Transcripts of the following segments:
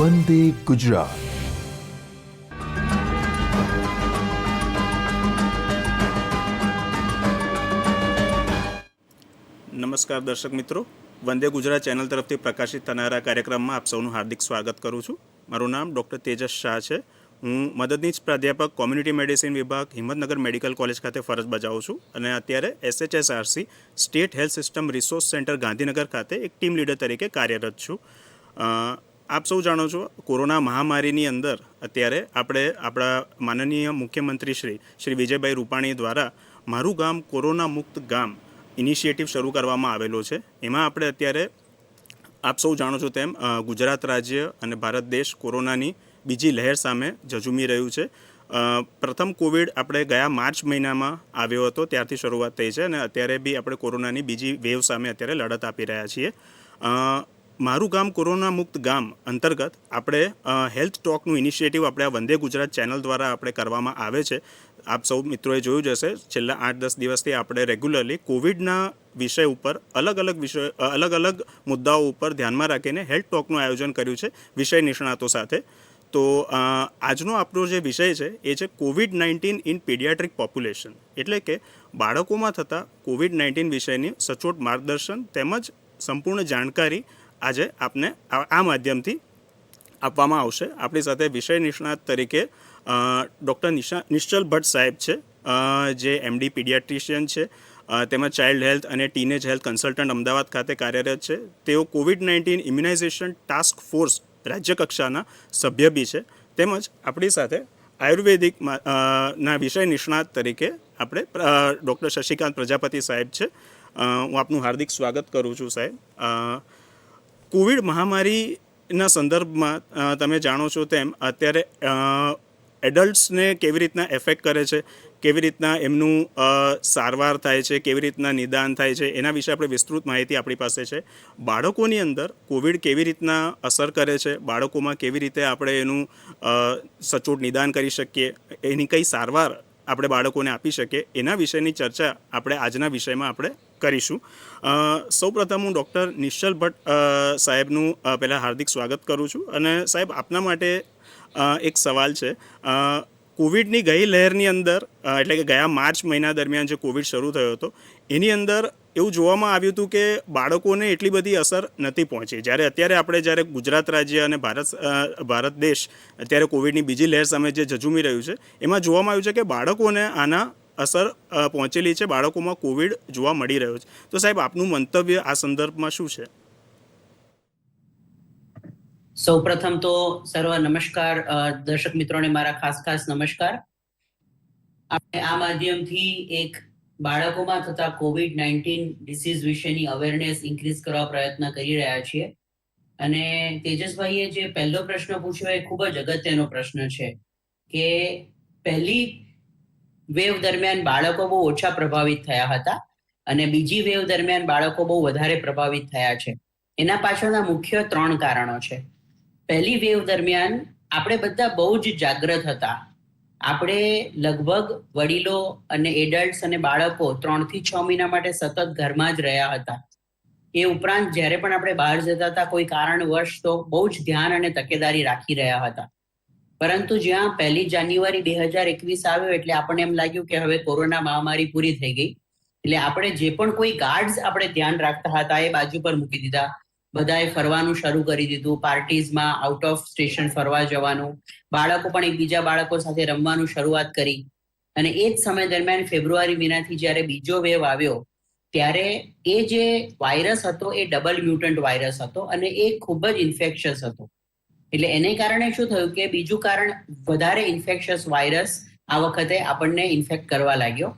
વંદે ગુજરાત. નમસ્કાર દર્શક મિત્રો, વંદે ગુજરાત ચેનલ તરફથી પ્રકાશિત થનારા કાર્યક્રમમાં આપ સૌનું હાર્દિક સ્વાગત કરું છું. મારું નામ ડૉક્ટર તેજસ શાહ છે. હું મદદનીશ પ્રાધ્યાપક કોમ્યુનિટી મેડિસિન વિભાગ હિંમતનગર મેડિકલ કોલેજ ખાતે ફરજ બજાવું છું અને અત્યારે SHSRC state health system resource centre Gandhinagar ખાતે એક ટીમ લીડર તરીકે કાર્યરત છું. આપ સૌ જાણો છો, કોરોના મહામારીની અંદર અત્યારે આપણે આપણા માનનીય મુખ્યમંત્રી શ્રી વિજયભાઈ રૂપાણી દ્વારા મારું ગામ કોરોના મુક્ત ગામ ઇનિશિયેટિવ શરૂ કરવામાં આવેલો છે. એમાં આપણે અત્યારે આપ સૌ જાણો છો તેમ ગુજરાત રાજ્ય અને ભારત દેશ કોરોનાની બીજી લહેર સામે ઝઝૂમી રહ્યું છે. પ્રથમ કોવિડ આપણે ગયા માર્ચ મહિનામાં આવ્યો હતો, ત્યારથી શરૂઆત થઈ છે અને અત્યારે બી આપણે કોરોનાની બીજી વેવ સામે અત્યારે લડત આપી રહ્યા છીએ. મારું ગામ કોરોના મુક્ત ગામ અંતર્ગત આપણે હેલ્થ ટોકનું ઇનિશિયેટિવ આપણે આ વંદે ગુજરાત ચેનલ દ્વારા આપણે કરવામાં આવે છે. આપ સૌ મિત્રોએ જોયું જ હશે, છેલ્લા 8-10 દિવસથી આપણે રેગ્યુલરલી કોવિડના વિષય ઉપર અલગ અલગ મુદ્દાઓ ઉપર ધ્યાનમાં રાખીને હેલ્થ ટોકનું આયોજન કર્યું છે વિષય નિષ્ણાતો સાથે. તો આજનો આપણો જે વિષય છે એ છે COVID-19 ઇન પીડિયાટ્રિક પોપ્યુલેશન, એટલે કે બાળકોમાં થતા COVID-19 વિષયની સચોટ માર્ગદર્શન તેમજ સંપૂર્ણ જાણકારી આજે આપને આ માધ્યમથી આપવામાં આવશે. આપણી સાથે વિષય નિષ્ણાત તરીકે ડૉક્ટર નિશ્ચલ ભટ્ટ સાહેબ છે, જે MD પીડિયાટ્રિશિયન છે, તેમજ ચાઇલ્ડ હેલ્થ અને ટીનેજ હેલ્થ કન્સલ્ટન્ટ અમદાવાદ ખાતે કાર્યરત છે. તેઓ COVID-19 ઇમ્યુનાઇઝેશન ટાસ્ક ફોર્સ રાજ્ય કક્ષાના સભ્ય બી છે. તેમજ આપણી સાથે આયુર્વેદિક ના વિષય નિષ્ણાત તરીકે આપણે ડૉક્ટર શશિકાંત પ્રજાપતિ સાહેબ છે. હું આપનું હાર્દિક સ્વાગત કરું છું સાહેબ. કોવિડ મહામારીના સંદર્ભમાં તમે જાણો છો તેમ અત્યારે એડલ્ટ્સને કેવી રીતના એફેક્ટ કરે છે, કેવી રીતના એમનું સારવાર થાય છે, કેવી રીતના નિદાન થાય છે, એના વિશે આપણે વિસ્તૃત માહિતી આપણી પાસે છે. બાળકોની અંદર કોવિડ કેવી રીતના અસર કરે છે, બાળકોમાં કેવી રીતે આપણે એનું સચોટ નિદાન કરી શકીએ, એની કઈ સારવાર આપણે બાળકોને આપી શકીએ, એના વિશેની ચર્ચા આપણે આજના વિષયમાં આપણે કરીશું. સૌપ્રથમ હું ડૉક્ટર નિશ્ચલ ભટ્ટ સાહેબનું પહેલાં હાર્દિક સ્વાગત કરું છું. અને સાહેબ, આપના માટે એક સવાલ છે. કોવિડની ગઈ લહેરની અંદર, એટલે કે ગયા માર્ચ મહિના દરમિયાન જે કોવિડ શરૂ થયો હતો, એની અંદર એવું જોવામાં આવ્યું હતું કે બાળકોને એટલી બધી અસર નથી પહોંચી. જ્યારે ગુજરાત રાજ્ય અને ભારત દેશ અત્યારે કોવિડની બીજી લહેર સામે જે ઝઝૂમી રહ્યું છે, એમાં જોવામાં આવ્યું છે કે બાળકોને આના અસર પહોંચેલી છે, બાળકોમાં કોવિડ જોવા મળી રહ્યો છે. તો સાહેબ, આપનું મંતવ્ય આ સંદર્ભમાં શું છે? સૌપ્રથમ તો સર્વ નમસ્કાર. દર્શક મિત્રોને મારા ખાસ નમસ્કાર. આપણે આ માધ્યમથી એક બાળકોમાં થતા COVID-19 ડિસીઝ વિશેની અવેરનેસ ઇન્ક્રીઝ કરવા પ્રયત્ન કરી રહ્યા છીએ. અને તેજસભાઈએ જે પહેલો પ્રશ્ન પૂછ્યો એ ખૂબ જ અગત્યનો પ્રશ્ન છે કે પહેલી વેવ દરમિયાન બાળકો બહુ ઓછા પ્રભાવિત થયા હતા અને બીજી વેવ દરમિયાન બાળકો બહુ વધારે પ્રભાવિત થયા છે. એના પાછળના મુખ્ય 3 કારણો છે. પહેલી વેવ દરમિયાન આપણે બધા બહુ જ જાગૃત હતા. આપણે લગભગ વડીલો અને એડલ્ટ્સ અને બાળકો 3 થી 6 મહિના માટે સતત ઘરમાં જ રહ્યા હતા. એ ઉપરાંત જ્યારે પણ આપણે બહાર જતા હતા કોઈ કારણવશ તો બહુ જ ધ્યાન અને તકેદારી રાખી રહ્યા હતા. પરંતુ જ્યાં 1 જાન્યુઆરી 2021 આવ્યો એટલે આપણને એમ લાગ્યું કે હવે કોરોના મહામારી પૂરી થઈ ગઈ. એટલે આપણે જે પણ કોઈ ગાર્ડ્સ આપણે ધ્યાન રાખતા હતા એ બાજુ પર મૂકી દીધા. બધાએ ફરવાનું શરૂ કરી દીધું. પાર્ટીઝમાં આઉટ ઓફ સ્ટેશન ફરવા જવાનું, બાળકો પણ એકબીજા બાળકો સાથે રમવાનું શરૂઆત કરી. અને એ જ સમય દરમિયાન ફેબ્રુઆરી મહિનાથી જ્યારે બીજો વેવ આવ્યો ત્યારે એ જે વાયરસ હતો એ ડબલ મ્યુટન્ટ વાયરસ હતો અને એ ખૂબ જ ઇન્ફેક્શિયસ હતો. એટલે એને કારણે શું થયું કે બીજું કારણ, વધારે ઇન્ફેક્શિયસ વાયરસ આ વખતે આપણને ઇન્ફેક્ટ કરવા લાગ્યો.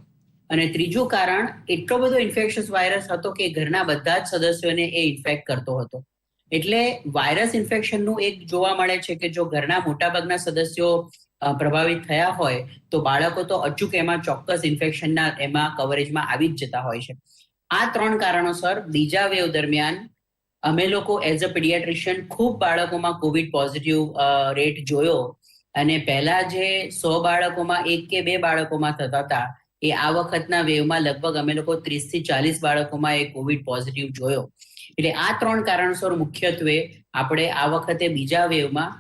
અને ત્રીજું કારણ, એટલો બધો ઇન્ફેક્શિયસ વાયરસ હતો કે ઘરના બધા જ સદસ્યોને એ ઇન્ફેક્ટ કરતો હતો. એટલે વાયરસ ઇન્ફેક્શનનું એક જોવા મળે છે કે જો ઘરના મોટાભાગના સદસ્યો પ્રભાવિત થયા હોય તો બાળકો તો અચૂક એમાં ચોક્કસ ઇન્ફેક્શનના એમાં કવરેજમાં આવી જ જતા હોય છે. આ 3 કારણોસર બીજા વેવ દરમિયાન અમે લોકો એઝ અ પીડિયાટ્રિશિયન ખૂબ બાળકોમાં કોવિડ પોઝિટિવ રેટ જોયો. અને પહેલા જે 100 બાળકોમાં 1 કે 2 બાળકોમાં થતા હતા એ આ વખતના વેવમાં લગભગ અમે લોકો 30 થી 40 બાળકોમાં એ કોવિડ પોઝિટિવ જોયો. એટલે આ 3 કારણસર મુખ્યત્વે આપણે આ વખતે બીજા વેવમાં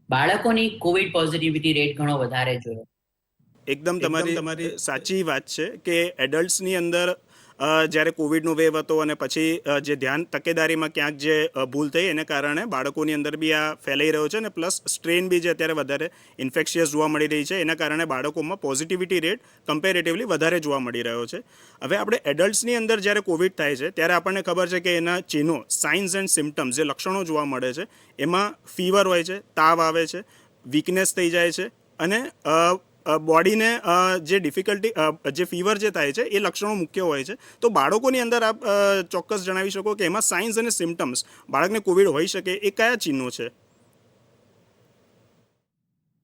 બાળકોની કોવિડ પોઝિટિવિટી રેટ ઘણો વધારે જોયો. એકદમ તમારી સાચી વાત છે કે એડલ્ટ્સની અંદર જ્યારે કોવિડનો વેવ હતો અને પછી જે ધ્યાન તકેદારીમાં ક્યાંક જે ભૂલ થઈ એને કારણે બાળકોની અંદર બી આ ફેલાઈ રહ્યો છે અને પ્લસ સ્ટ્રેન બી જે અત્યારે વધારે ઇન્ફેક્શિયસ જોવા મળી રહી છે એના કારણે બાળકોમાં પોઝિટિવિટી રેટ કમ્પેરેટિવલી વધારે જોવા મળી રહ્યો છે. હવે આપણે એડલ્ટ્સની અંદર જ્યારે કોવિડ થાય છે ત્યારે આપણને ખબર છે કે એના ચિહ્નો, સાઇન્સ એન્ડ સિમ્ટમ્સ, જે લક્ષણો જોવા મળે છે એમાં ફીવર હોય છે, તાવ આવે છે, વીકનેસ થઈ જાય છે અને બોડીને જે ડિફિકલ્ટી, જે ફીવર જે થાય છે એ લક્ષણો મુખ્ય હોય છે. તો બાળકોની અંદર આપ ચોક્કસ જણાવી શકો કે એમાં સાઇન્સ અને સિમ્ટમ્સ બાળકને કોવિડ હોઈ શકે એ કયા ચિહ્નો છે?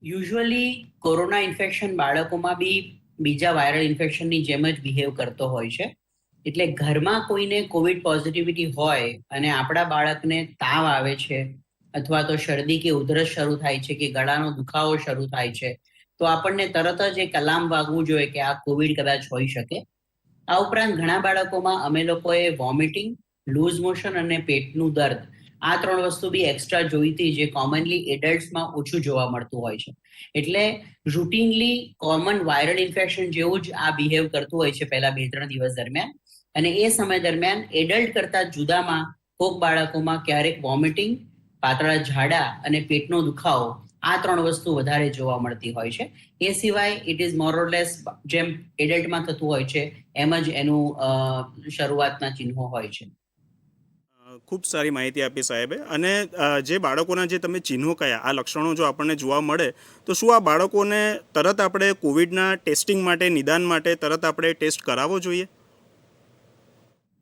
યુઝ્યુઅલી કોરોના ઇન્ફેક્શન બાળકોમાં બી બીજા વાયરલ ઇન્ફેક્શનની જેમ જ બિહેવ કરતો હોય છે. એટલે ઘરમાં કોઈને કોવિડ પોઝિટિવિટી હોય અને આપણા બાળકને તાવ આવે છે અથવા તો શરદી કે ઉધરસ શરૂ થાય છે કે ગળાનો દુખાવો શરૂ થાય છે, તો આપણને તરત જ એક અલાર્મ વાગવું જોઈએ કે આ કોવિડ કદાચ હોઈ શકે. આ ઉપરાંત ઘણા બાળકોમાં અમે લોકોએ વોમિટિંગ, લૂઝ મોશન અને પેટનું દર્દ, આ 3 વસ્તુ બી એક્સ્ટ્રા જોઈતી, જે કોમનલી એડલ્ટ્સમાં ઓછું જોવા મળતું હોય છે. એટલે રૂટીનલી કોમન વાયરલ ઇન્ફેક્શન જેવું જ આ બિહેવ કરતું હોય છે પહેલા 2-3 દિવસ દરમિયાન. અને એ સમય દરમિયાન એડલ્ટ કરતા જુદામાં કોક બાળકોમાં ક્યારેક વોમિટિંગ, પાતળા ઝાડા અને પેટનો દુખાવો, આ 3 વસ્તુ વધારે જોવા મળતી હોય છે. એ સિવાય it is more or less જેમ એડલ્ટમાં થતું હોય છે એમ જ એનું શરૂઆતના ચિહ્નો હોય છે. ખૂબ સારી માહિતી આપી સાહેબે. અને જે બાળકોના જે તમે ચિહ્નો કયા, આ લક્ષણો જો આપણને જોવા મળે તો શું આ બાળકોને તરત આપણે કોવિડના ટેસ્ટિંગ માટે, નિદાન માટે તરત આપણે ટેસ્ટ કરાવવો જોઈએ?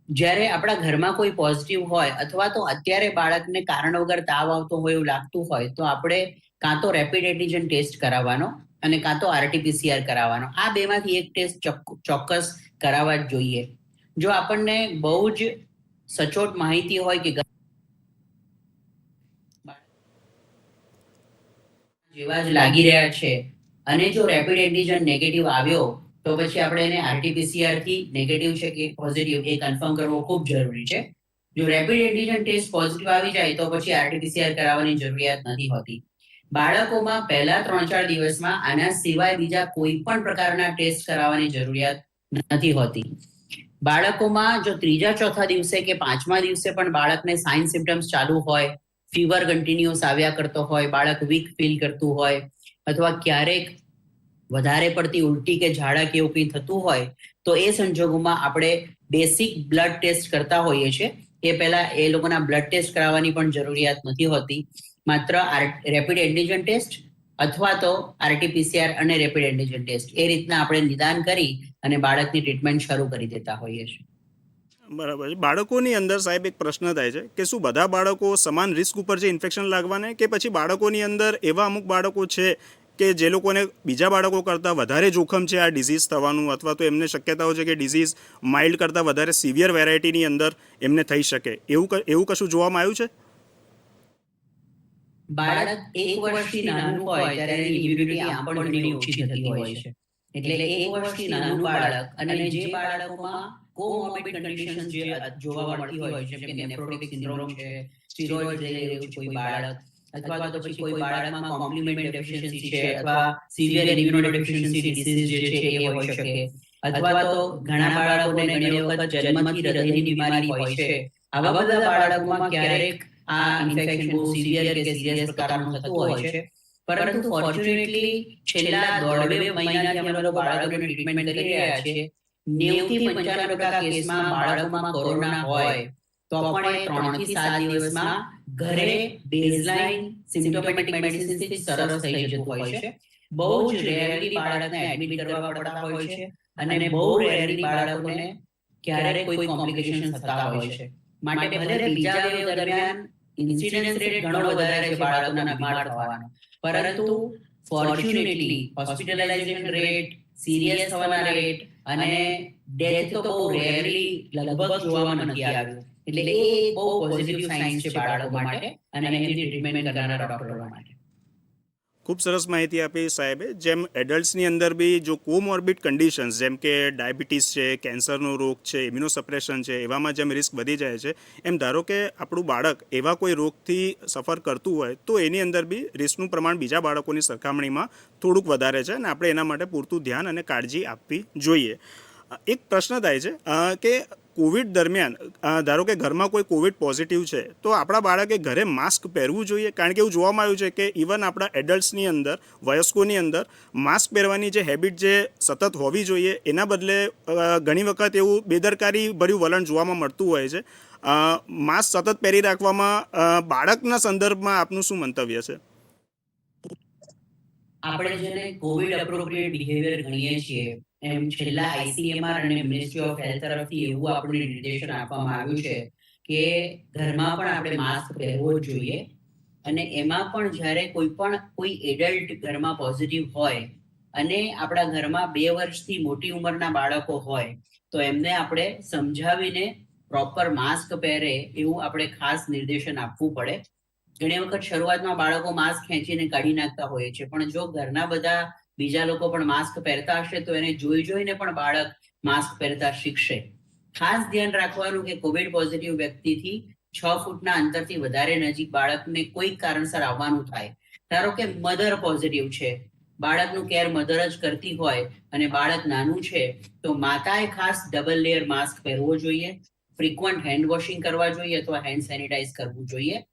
જ્યારે આપણા ઘરમાં કોઈ પોઝિટિવ હોય અથવા તો અત્યારે બાળકને કારણ વગર તાવ આવતો હોય એવું લાગતું હોય તો આપણે કાં તો રેપિડ એન્ટિજન ટેસ્ટ કરાવવાનો અને કાં તો RT-PCR કરાવવાનો. આ બેમાંથી એક ટેસ્ટ ચોક્કસ કરાવવા જ જોઈએ. જો આપણને બહુ જ સચોટ માહિતી હોય કે જેવા જ લાગી રહ્યા છે અને જો રેપિડ એન્ટિજન નેગેટિવ આવ્યો તો પછી આપણે એને RT-PCR થી નેગેટિવ છે કે પોઝિટિવ એ કન્ફર્મ કરવો ખૂબ જરૂરી છે. જો રેપિડ એન્ટિજન ટેસ્ટ પોઝિટિવ આવી જાય તો પછી RT-PCR કરાવવાની જરૂરિયાત નથી હોતી. બાળકોમાં પહેલા 3-4 દિવસમાં આના સિવાય બીજા કોઈ પણ પ્રકારના ટેસ્ટ કરાવવાની જરૂરિયાત નથી હોતી. બાળકોમાં જો 3-4 દિવસે કે 5મા દિવસે પણ બાળકને સાઇન સિમ્ટમ્સ ચાલુ હોય, ફીવર કન્ટિન્યુઅસ આવ્યા કરતો હોય, બાળક વીક ફીલ કરતું હોય અથવા ક્યારેક વધારે પડતી ઉલટી કે ઝાડા કે એવું કંઈ થતું હોય તો એ સંજોગોમાં આપણે બેસિક બ્લડ ટેસ્ટ કરતા હોઈએ છીએ. એ પહેલા એ લોકોના બ્લડ ટેસ્ટ કરાવવાની પણ જરૂરિયાત નથી હોતી. માત્ર રેપિડ એન્ટિજન ટેસ્ટ અથવા તો RT-PCR અને રેપિડ એન્ટિજન ટેસ્ટ, એ રીતના આપણે નિદાન કરી અને બાળકની ટ્રીટમેન્ટ શરૂ કરી દેતા હોઈએ છીએ. બરાબર છે. બાળકોની અંદર સાહેબ એક પ્રશ્ન થાય છે કે શું બધા બાળકો સમાન રિસ્ક ઉપર છે ઇન્ફેક્શન લાગવાને, કે પછી બાળકોની અંદર એવા અમુક બાળકો છે કે જે લોકોને બીજા બાળકો કરતાં વધારે જોખમ છે આ ડિઝીઝ થવાનું, અથવા તો એમને શક્યતાઓ છે કે ડિઝીઝ માઇલ્ડ કરતાં વધારે સિવિયર વેરાયટીની અંદર એમને થઈ શકે, એવું કશું જોવામાં આવ્યું છે? બાળક 1 વર્ષથી નાનું હોય ત્યારે એની ઇમ્યુનિટી આમ પણ ઘણી ઓછી થતી હોય છે. એટલે 1 વર્ષથી નાનું બાળક અને જે બાળકોમાં કોમોર્બિડ કન્ડિશન્સ જે જોવા મળતી હોય છે, જેમ કે નેફ્રોટિક સિન્ડ્રોમ છે, સ્ટીરોઇડ લઈ રહ્યું છે કોઈ બાળક, અથવા તો પછી કોઈ બાળકમાં કોમ્પ્લિમેન્ટ ડેફિશિયન્સી છે અથવા સિવિયર ઇમ્યુનોડેફિશિયન્સી ડિસીઝ જે છે એ હોઈ શકે, અથવા તો ઘણા બાળકોને ઘણી વખત જન્મથી હૃદયની બીમારી હોય છે. આવા બધા બાળકોમાં ક્યારેક આ ઇન્ફેક્શન બહુ સિવિયર કે સિરિયસ પ્રકારનું થતું હોય છે. પરંતુ ફોર્ચ્યુનેટલી છેલ્લા 1.5-2 મહિનાથી અમે લોકો બાળકોની ટ્રીટમેન્ટ કરી રહ્યા છીએ. 90-95% કેસમાં બાળકોમાં કોરોના હોય તો પણ એ 3 થી 7 દિવસમાં ઘરે બેઝલાઇન સિમ્પ્ટોમેટિક મેડિસિન્સથી સરસ થઈ જતું હોય છે. બહુ જ રેરલી બાળકને એડમિટ કરવા પડતા હોય છે અને બહુ રેરલી બાળકોને ક્યારેક કોઈ કોમ્પ્લિકેશન થતા હોય છે. માટે ભલે બીજા વેવ દરમિયાન ઇન્સિડન્સ રેટ ઘણો વધારે છે બાળકોના બીમાર થવાનો, પરંતુ ફોર્ચ્યુનેટલી હોસ્પિટલાઇઝેશન રેટ, સિરિયસ થવાના રેટ અને ડેથ તો બહુ રેરલી લગભગ જોવામાં નથી આવ્યું. એટલે એ એક બહુ પોઝિટિવ સાઇન છે બાળકો માટે અને એમની ટ્રીટમેન્ટ કરનારા ડોક્ટરો માટે. ખૂબ સરસ માહિતી આપી સાહેબે. જેમ એડલ્ટ્સની અંદર બી જો કોમોર્બિડ કન્ડિશન્સ જેમ કે ડાયાબિટીસ છે, કેન્સરનો રોગ છે, ઇમ્યુનોસપ્રેશન છે, એવામાં જેમ રિસ્ક વધી જાય છે, એમ ધારો કે આપણું બાળક એવા કોઈ રોગથી સફર કરતું હોય તો એની અંદર બી રિસ્કનું પ્રમાણ બીજા બાળકોની સરખામણીમાં થોડુંક વધારે છે અને આપણે એના માટે પૂરતું ધ્યાન અને કાળજી આપવી જોઈએ. એક પ્રશ્ન થાય છે કે કોવિડ દરમિયાન ધારો કે ઘરમાં કોઈ કોવિડ પોઝિટિવ છે તો આપણા બાળકે ઘરે માસ્ક પહેરવું જોઈએ, કારણ કે એવું જોવામાં આવ્યું છે કે ઇવન આપણા એડલ્ટ્સની અંદર, વયસ્કોની અંદર માસ્ક પહેરવાની જે હેબિટ જે સતત હોવી જોઈએ એના બદલે ઘણી વખત એવું બેદરકારી ભર્યું વલણ જોવામાં મળતું હોય છે. માસ્ક સતત પહેરી રાખવામાં બાળકના સંદર્ભમાં આપનું શું મંતવ્ય છે? આપણે જેને કોવિડ એપ્રોપ્રિએટ બિહેવિયર ગણીએ છીએ, એમ છેલ્લા આઈસીએમઆર અને મિનિસ્ટ્રી ઓફ હેલ્થ તરફથી એવું આપણને નિર્દેશન આપવામાં આવ્યું છે કે ઘરમાં પણ આપણે માસ્ક પહેરવો જ જોઈએ. અને એમાં પણ જ્યારે કોઈ એડલ્ટ ઘરમાં પોઝિટિવ હોય અને આપણા ઘરમાં 2 વર્ષથી મોટી ઉંમરના બાળકો હોય તો એમને આપણે સમજાવીને પ્રોપર માસ્ક પહેરે એવું આપણે ખાસ નિર્દેશન આપવું પડે. ઘણી વખત શરૂઆતમાં બાળકો માસ્ક ખેંચીને કાઢી નાખતા હોય છે, પણ જો ઘરના બધા બીજા લોકો પણ માસ્ક પહેરતા હશે તો એને જોઈને પણ બાળક માસ્ક પહેરતા શીખશે. ખાસ ધ્યાન રાખવાનું કે કોવિડ પોઝિટિવ વ્યક્તિથી 6 ફૂટના અંતરથી વધારે નજીક બાળકને કોઈક કારણસર આવવાનું થાય. ધારો કે મધર પોઝિટિવ છે, બાળકનું કેર મધર જ કરતી હોય અને બાળક નાનું છે તો માતાએ ખાસ ડબલ લેયર માસ્ક પહેરવો જોઈએ, ફ્રીક્વન્ટ હેન્ડ વોશિંગ કરવા જોઈએ અથવા હેન્ડ સેનિટાઈઝ કરવું જોઈએ.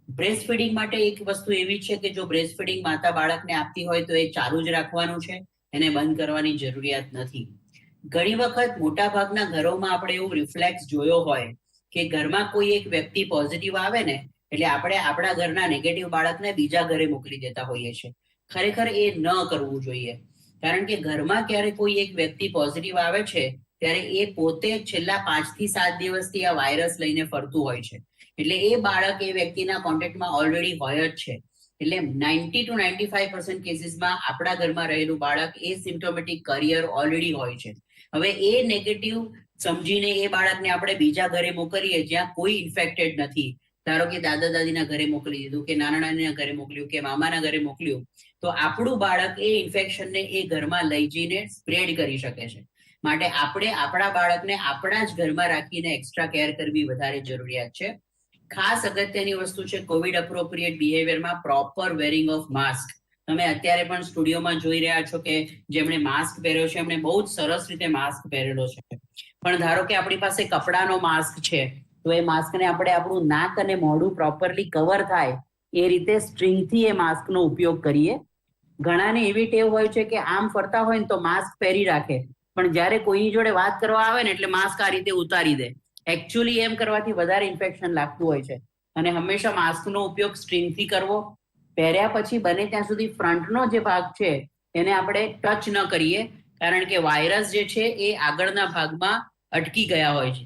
બ્રેસ્ટ ફીડિંગ માટે એક વસ્તુ એવી છે કે જો બ્રેસ્ટ ફીડિંગ માતા બાળકને આપતી હોય તો એ ચાલુ જ રાખવાનું છે, એને બંધ કરવાની જરૂરિયાત નથી. ઘણી વખત મોટા ભાગના ઘરોમાં આપણે એવું રિફ્લેક્સ જોયો હોય કે ઘરમાં કોઈ એક વ્યક્તિ પોઝિટિવ આવે ને એટલે આપણે આપણા ઘરના નેગેટિવ બાળકને બીજા ઘરે મોકલી દેતા હોઈએ છીએ. ખરેખર એ ન કરવું જોઈએ, કારણ કે ઘરમાં ક્યારે કોઈ એક વ્યક્તિ પોઝિટિવ આવે છે ત્યારે એ પોતે છેલ્લા 5 થી 7 દિવસથી આ વાયરસ લઈને ફરતું હોય છે. એટલે એ બાળક એ વ્યક્તિના કોન્ટેક્ટમાં ઓલરેડી હોય જ છે. એટલે 90 to 95% કેસીસમાં આપણા ઘરમાં રહેલું બાળક એ સિમ્પ્ટોમેટિક કરિયર ઓલરેડી હોય છે. હવે એ નેગેટિવ સમજીને એ બાળકને આપણે બીજા ઘરે મોકલીએ જ્યાં કોઈ ઇન્ફેક્ટેડ નથી, ધારો કે દાદા દાદીના ઘરે મોકલી દીધું કે નાના નાનીના ઘરે મોકલ્યું કે મામાના ઘરે મોકલ્યું, તો આપણું બાળક એ ઇન્ફેક્શનને એ ઘરમાં લઈ જઈને સ્પ્રેડ કરી શકે છે. માટે આપણે આપણા બાળકને આપણા જ ઘરમાં રાખીને એક્સ્ટ્રા કેર કરવી વધારે જરૂરિયાત છે. ખાસ અગત્યની વસ્તુ છે કોવિડ એપ્રોપ્રિએટ બિહેવિયરમાં પ્રોપર વેરિંગ ઓફ માસ્ક. તમે અત્યારે પણ સ્ટુડિયોમાં જોઈ રહ્યા છો કે જેમણે માસ્ક પહેર્યો છે એમણે બહુ જ સરસ રીતે માસ્ક પહેરેલો છે, પણ ધારો કે આપણી પાસે કપડાનો માસ્ક છે તો એ માસ્કને આપણે આપણું નાક અને મોઢું પ્રોપરલી કવર થાય એ રીતે સ્ટ્રિંગથી એ માસ્કનો ઉપયોગ કરીએ. ઘણાને એવી ટેવ હોય છે કે આમ ફરતા હોય ને તો માસ્ક પહેરી રાખે, પણ જ્યારે કોઈની જોડે વાત કરવા આવે ને એટલે માસ્ક આ રીતે ઉતારી દે. એકચ્યુઅલી એમ કરવાથી વધારે ઇન્ફેક્શન લાગતું હોય છે. અને હંમેશા માસ્કનો ઉપયોગ સ્ટ્રિંગથી કરવો. પહેર્યા પછી બને ત્યાં સુધી ફ્રન્ટનો જે ભાગ છે એને આપણે ટચ ન કરીએ, કારણ કે વાયરસ જે છે એ આગળના ભાગમાં અટકી ગયા હોય છે.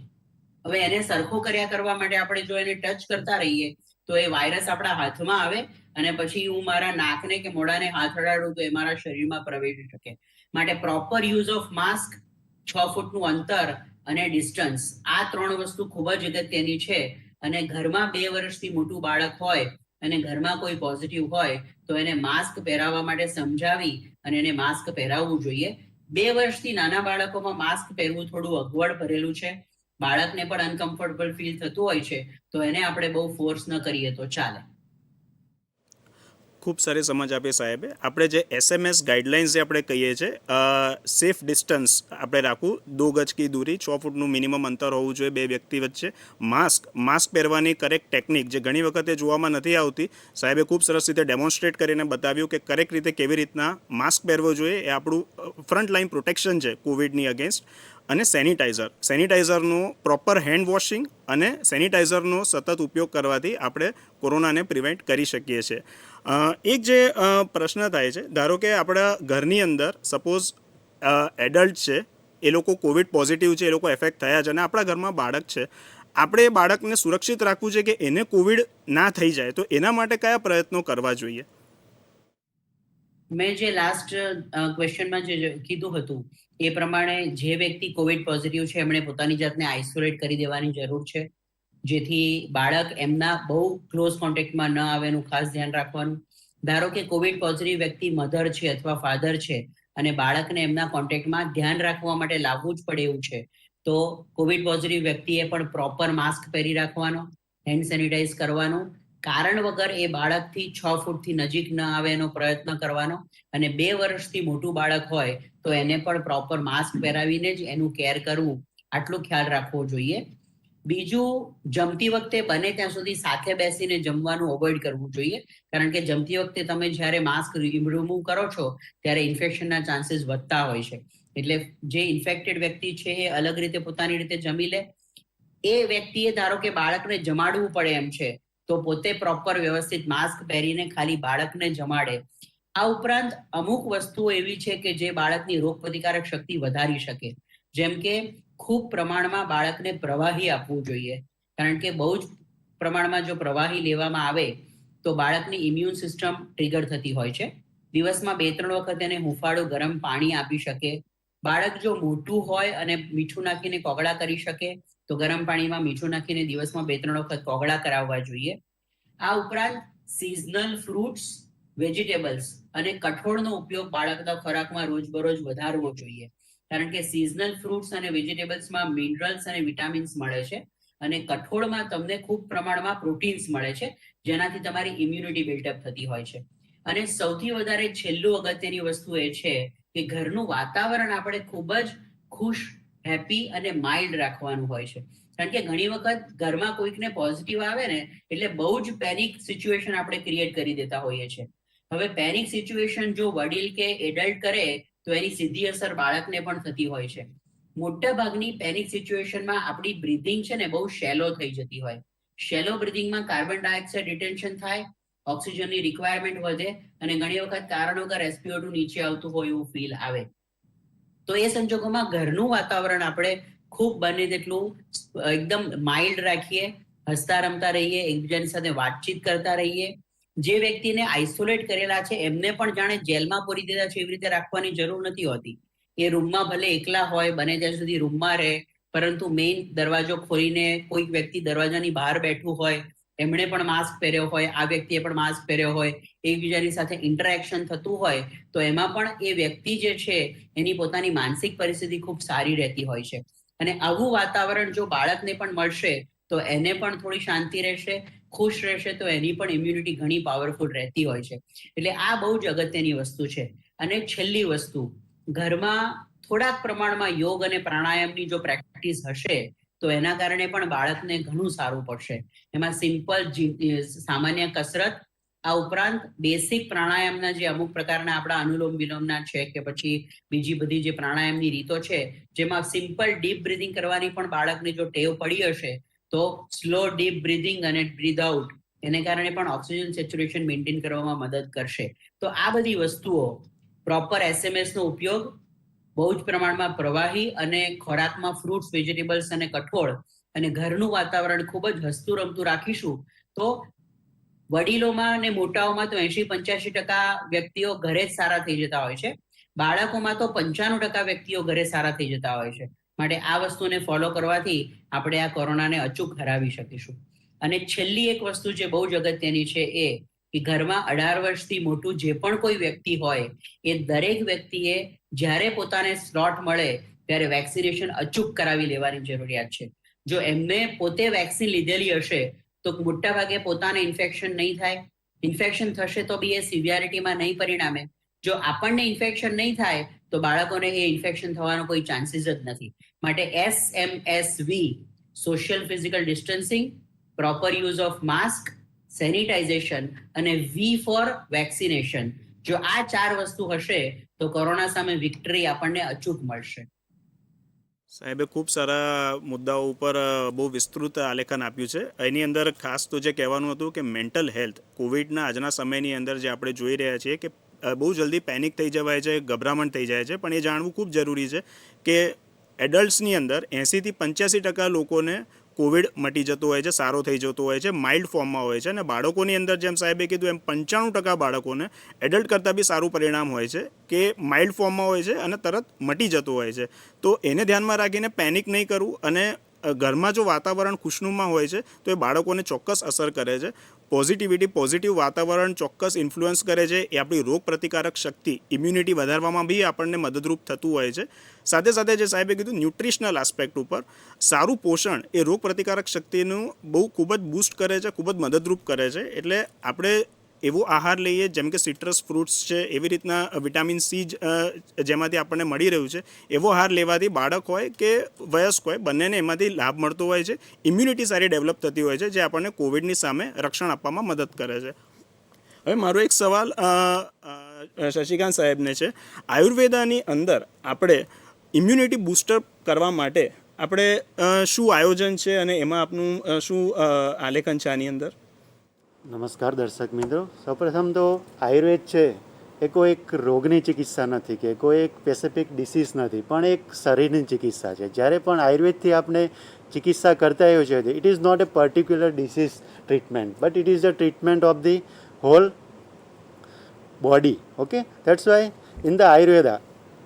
હવે એને સરખો કર્યા કરવા માટે આપણે જો એને ટચ કરતા રહીએ તો એ વાયરસ આપણા હાથમાં આવે અને પછી હું મારા નાકને કે મોઢાને હાથ અડાડું તો એ મારા શરીરમાં પ્રવેશી શકે. માટે પ્રોપર યુઝ ઓફ માસ્ક, 6 ફૂટનું અંતર અને ડિસ્ટન્સ, આ 3 વસ્તુ ખૂબ જ અગત્યની છે. અને ઘરમાં 2 વર્ષથી મોટું બાળક હોય અને ઘરમાં કોઈ પોઝિટિવ હોય તો એને માસ્ક પહેરાવવા માટે સમજાવી અને એને માસ્ક પહેરાવવું જોઈએ. 2 વર્ષથી નાના બાળકોમાં માસ્ક પહેરવું થોડું અગવડ ભરેલું છે, બાળકને પણ અનકમ્ફર્ટેબલ ફીલ થતું હોય છે, તો એને આપણે બહુ ફોર્સ ન કરીએ તો ચાલે. ખૂબ સારી સમજ આપી સાહેબે. આપણે જે SMS ગાઈડલાઇન્સ જે આપણે કહીએ છીએ, સેફ ડિસ્ટન્સ આપણે રાખવું, 2 ગજ કી દૂરી, 6 ફૂટનું મિનિમમ અંતર હોવું જોઈએ 2 વ્યક્તિ વચ્ચે. માસ્ક પહેરવાની કરેક્ટ ટેકનિક જે ઘણી વખતે જોવામાં નથી આવતી, સાહેબે ખૂબ સરસ રીતે ડેમોન્સ્ટ્રેટ કરીને બતાવ્યું કે કરેક્ટ રીતે કેવી રીતના માસ્ક પહેરવો જોઈએ. એ આપણું ફ્રન્ટ લાઇન પ્રોટેક્શન છે કોવિડની અગેન્સ્ટ. અને સેનિટાઈઝરનો પ્રોપર હેન્ડ વોશિંગ અને સેનિટાઈઝરનો સતત ઉપયોગ કરવાથી આપણે કોરોનાને પ્રિવેન્ટ કરી શકીએ છીએ. એક જે પ્રશ્ન થાય છે, ધારો કે આપણા ઘરની અંદર સપોઝ એડલ્ટ છે, એ લોકો કોવિડ પોઝિટિવ છે, એ લોકો એફેક્ટ થયા છે અને આપણા ઘરમાં બાળક છે, આપણે એ બાળકને સુરક્ષિત રાખવું છે કે એને કોવિડ ના થઈ જાય, તો એના માટે કયા પ્રયત્નો કરવા જોઈએ? મેં જે લાસ્ટ ક્વેશ્ચનમાં જે કીધું હતું એ પ્રમાણે જે વ્યક્તિ કોવિડ પોઝિટિવ છે એમણે પોતાની જાતને આઇસોલેટ કરી દેવાની જરૂર છે, જેથી બાળક એમના બહુ ક્લોઝ કોન્ટેક્ટમાં ન આવે એનું ખાસ ધ્યાન રાખવાનું. ધારો કે કોવિડ પોઝિટિવ વ્યક્તિ મધર છે અથવા ફાધર છે અને બાળકને એમના કોન્ટેક્ટમાં ધ્યાન રાખવા માટે લાવવું જ પડે એવું છે, તો કોવિડ પોઝિટિવ વ્યક્તિએ પણ પ્રોપર માસ્ક પહેરી રાખવાનો, હેન્ડ સેનિટાઈઝ કરવાનું, કારણ વગર એ બાળકથી 6 ફૂટથી નજીક ન આવે એનો પ્રયત્ન કરવાનો, અને 2 વર્ષથી મોટું બાળક હોય તો એને પણ પ્રોપર માસ્ક પહેરાવીને જ એનું કેર કરવું, આટલું ખ્યાલ રાખવો જોઈએ. બીજું, જમતી વખતે બને ત્યાં સુધી સાથે બેસીને જમવાનું અવોઇડ કરવું જોઈએ, કારણ કે જમતી વખતે તમે જ્યારે માસ્ક રિમૂવ કરો છો ત્યારે ઇન્ફેક્શનના ચાન્સીસ વધતા હોય છે. એટલે જે ઇન્ફેક્ટેડ વ્યક્તિ છે એ અલગ રીતે પોતાની રીતે જમી લે. એ વ્યક્તિએ ધારો કે બાળકને જમાડવું પડે એમ છે તો પોતે પ્રોપર વ્યવસ્થિત માસ્ક પહેરીને ખાલી બાળકને જમાડે. આ ઉપરાંત અમુક વસ્તુઓ એવી છે કે જે બાળકની રોગપ્રતિકારક શક્તિ વધારી શકે, જેમ કે ખૂબ પ્રમાણમાં બાળકને પ્રવાહી આપવું જોઈએ, કારણ કે બહુ જ પ્રમાણમાં જો પ્રવાહી લેવામાં આવે તો બાળકની ઇમ્યુન સિસ્ટમ ટ્રિગર થતી હોય છે. દિવસમાં 2-3 વખત એને હુંફાળું ગરમ પાણી આપી શકે. બાળક જો મોટું હોય અને મીઠું નાખીને કોગળા કરી શકે તો ગરમ પાણીમાં મીઠું નાખીને દિવસમાં 2-3 વખત કોગળા કરાવવા જોઈએ. આ ઉપરાંત સિઝનલ ફ્રૂટ્સ, વેજીટેબલ્સ અને કઠોળનો ઉપયોગ બાળકના ખોરાકમાં રોજબરોજ વધારવો જોઈએ, કારણ કે સિઝનલ ફ્રૂટ્સ અને વેજીટેબલ્સમાં મિનરલ્સ અને વિટામિન્સ મળે છે અને કઠોળમાં તમને ખૂબ પ્રમાણમાં પ્રોટીન્સ મળે છે, જેનાથી તમારી ઇમ્યુનિટી બિલ્ટઅપ થતી હોય છે. અને સૌથી વધારે છેલ્લું અગત્યની વસ્તુ એ છે કે ઘરનું વાતાવરણ આપણે ખૂબ જ ખુશ, હેપી અને માઇલ્ડ રાખવાનું હોય છે, કારણ કે ઘણી વખત ઘરમાં કોઈકને પોઝિટિવ આવે ને એટલે બહુ જ પેનિક સિચ્યુએશન આપણે ક્રિએટ કરી દેતા હોઈએ છીએ. હવે પેનિક સિચ્યુએશન જો વડીલ કે એડલ્ટ કરે તો એની સીધી અસર બાળકને પણ થતી હોય છે. મોટા ભાગની પેનિક સિચ્યુએશનમાં આપણી બ્રીધિંગ છે ને બહુ શેલો થઈ જતી હોય. શેલો બ્રીધિંગમાં કાર્બન ડાયોક્સાઇડ રિટેન્શન થાય, ઓક્સિજનની રિક્વાયરમેન્ટ વધે અને ઘણી વખત કારણ વગર SpO2 નીચે આવતું હોય એવું ફીલ આવે. તો એ સંજોગોમાં ઘરનું વાતાવરણ આપણે ખૂબ બને તેટલું એકદમ માઇલ્ડ રાખીએ, હસતા રમતા રહીએ, એકબીજાની સાથે વાતચીત કરતા રહીએ. જે વ્યક્તિને આઇસોલેટ કરેલા છે એમને પણ જાણે જેલમાં પૂરી દીધા છે એવી રીતે રાખવાની જરૂર નથી હોતી. એ રૂમમાં ભલે એકલા હોય, બને ત્યાં સુધી રૂમમાં રહે, પરંતુ મેઇન દરવાજો ખોલીને કોઈક વ્યક્તિ દરવાજાની બહાર બેઠું હોય, એમણે પણ માસ્ક પહેર્યો હોય, આ વ્યક્તિએ પણ માસ્ક પહેર્યો હોય, એકબીજાની સાથે ઇન્ટરેક્શન થતું હોય તો એમાં પણ એ વ્યક્તિ જે છે એની પોતાની માનસિક પરિસ્થિતિ ખૂબ સારી રહેતી હોય છે. અને આવું વાતાવરણ જો બાળકને પણ મળશે તો એને પણ થોડી શાંતિ રહેશે, ખુશ રહેશે, તો એની પણ ઇમ્યુનિટી ઘણી પાવરફુલ રહેતી હોય છે. એટલે આ બહુ જ અગત્યની વસ્તુ છે. અને છેલ્લી વસ્તુ, ઘરમાં થોડાક પ્રમાણમાં યોગ અને પ્રાણાયામની જો પ્રેક્ટિસ હશે તો એના કારણે પણ બાળકને ઘણું સારું પડશે. એમાં સિમ્પલ સામાન્ય કસરત, આ ઉપરાંત બેસિક પ્રાણાયામના જે અમુક પ્રકારના આપણા અનુલોમ વિલોમના છે કે પછી બીજી બધી જે પ્રાણાયામની રીતો છે, જેમાં સિમ્પલ ડીપ બ્રીધિંગ કરવાની પણ બાળકને જો ટેવ પડી હશે તો સ્લો ડીપ બ્રીધિંગ અને બ્રીધ આઉટ એને કારણે પણ ઓક્સિજન સેચ્યુરેશન મેન્ટેન કરવામાં મદદ કરશે. તો આ બધી વસ્તુઓ, પ્રોપર SMS નો ઉપયોગ, બહુ જ પ્રમાણમાં પ્રવાહી અને ખોરાકમાં ફ્રૂટ્સ, વેજીટેબલ્સ અને કઠોળ, અને ઘરનું વાતાવરણ ખૂબ જ હસતું રમતું રાખીશું તો વડીલોમાં અને મોટાઓમાં તો 80-85% વ્યક્તિઓ ઘરે જ સારા થઈ જતા હોય છે. બાળકોમાં તો 95% વ્યક્તિઓ ઘરે સારા થઈ જતા હોય છે. માટે આ વસ્તુને ફોલો કરવાથી આપણે આ કોરોનાને અચૂક હરાવી શકીશું. અને છેલ્લી એક વસ્તુ જે બહુ જ અગત્યની છે એ કે ઘરમાં 18 વર્ષથી મોટું જે પણ કોઈ વ્યક્તિ હોય એ દરેક વ્યક્તિએ જ્યારે પોતાને સ્લોટ મળે ત્યારે વેક્સિનેશન અચૂક કરાવી લેવાની જરૂરિયાત છે. જો એમને પોતે વેક્સિન લીધેલી હશે તો મોટા ભાગે પોતાને ઇન્ફેક્શન નહીં થાય, ઇન્ફેક્શન થશે તો બી એ સિવિયરિટીમાં નહીં પરિણામે. જો આપણને ઇન્ફેક્શન નહીં થાય તો બાળકોને એ ઇન્ફેક્શન થવાનો કોઈ ચાન્સીસ જ નથી. માટે SMSV, social physical distancing, proper use of mask, sanitisation અને V ફોર વેક્સિનેશન, જો આ 4 વસ્તુ હશે તો કોરોના સામે વિક્ટરી આપણને અચૂક મળશે. સાહેબે ખૂબ સારા મુદ્દાઓ ઉપર બહુ વિસ્તૃત આલેખન આપ્યું છે. એની અંદર ખાસ તો જે કહેવાનું હતું કે મેન્ટલ હેલ્થ, કોવિડના આજના સમયની અંદર જે આપણે જોઈ રહ્યા છીએ કે બહુ જલ્દી પેનિક થઈ જવાય છે, ગભરામણ થઈ જાય છે, પણ એ જાણવું ખૂબ જરૂરી છે કે એડલ્ટ્સની અંદર 80-85% લોકોને કોવિડ મટી જતો હોય છે, સારો થઈ જતો હોય છે, માઇલ્ડ ફોર્મમાં હોય છે. અને બાળકોની અંદર જેમ સાહેબે કીધું એમ 95% બાળકોને એડલ્ટ કરતાં બી સારું પરિણામ હોય છે કે માઇલ્ડ ફોર્મમાં હોય છે અને તરત મટી જતું હોય છે. તો એને ધ્યાનમાં રાખીને પેનિક નહીં કરવું અને ઘરમાં જો વાતાવરણ ખુશનુમા હોય છે તો એ બાળકોને ચોક્કસ અસર કરે છે. પોઝિટિવિટી, પોઝિટિવ વાતાવરણ ચોક્કસ ઇન્ફ્લુઅન્સ કરે છે. એ આપણી રોગ પ્રતિકારક શક્તિ, ઇમ્યુનિટી વધારવામાં બી આપણને મદદરૂપ થતું હોય છે. સાથે સાથે જે સાહેબે કીધું ન્યુટ્રિશનલ આસ્પેક્ટ ઉપર, સારું પોષણ એ રોગ પ્રતિકારક શક્તિનું બહુ ખૂબ જ બૂસ્ટ કરે છે, ખૂબ જ મદદરૂપ કરે છે. એટલે આપણે એવો આહાર લઈએ જેમ કે સિટ્રસ ફ્રૂટ્સ છે, એવી રીતના વિટામિન સી જેમાંથી આપણને મળી રહ્યું છે, એવો આહાર લેવાથી બાળક હોય કે વયસ્ક હોય બંનેને એમાંથી લાભ મળતો હોય છે. ઇમ્યુનિટી સારી ડેવલપ થતી હોય છે, જે આપણને કોવિડની સામે રક્ષણ આપવામાં મદદ કરે છે. હવે મારો એક સવાલ શશિકાંત સાહેબને છે. આયુર્વેદાની અંદર આપણે ઇમ્યુનિટી બૂસ્ટઅપ કરવા માટે આપણે શું આયોજન છે અને એમાં આપનું શું આલેખન છે આની અંદર? નમસ્કાર દર્શક મિત્રો. સૌપ્રથમ તો આયુર્વેદ છે એ કોઈ એક રોગની ચિકિત્સા નથી કે કોઈ એક સ્પેસિફિક ડિસીઝ નથી, પણ એક શરીરની ચિકિત્સા છે. જ્યારે પણ આયુર્વેદથી આપણે ચિકિત્સા કરતા હોય છે, it is not a particular disease treatment, but it is the treatment of the whole body. Okay, that's why in the Ayurveda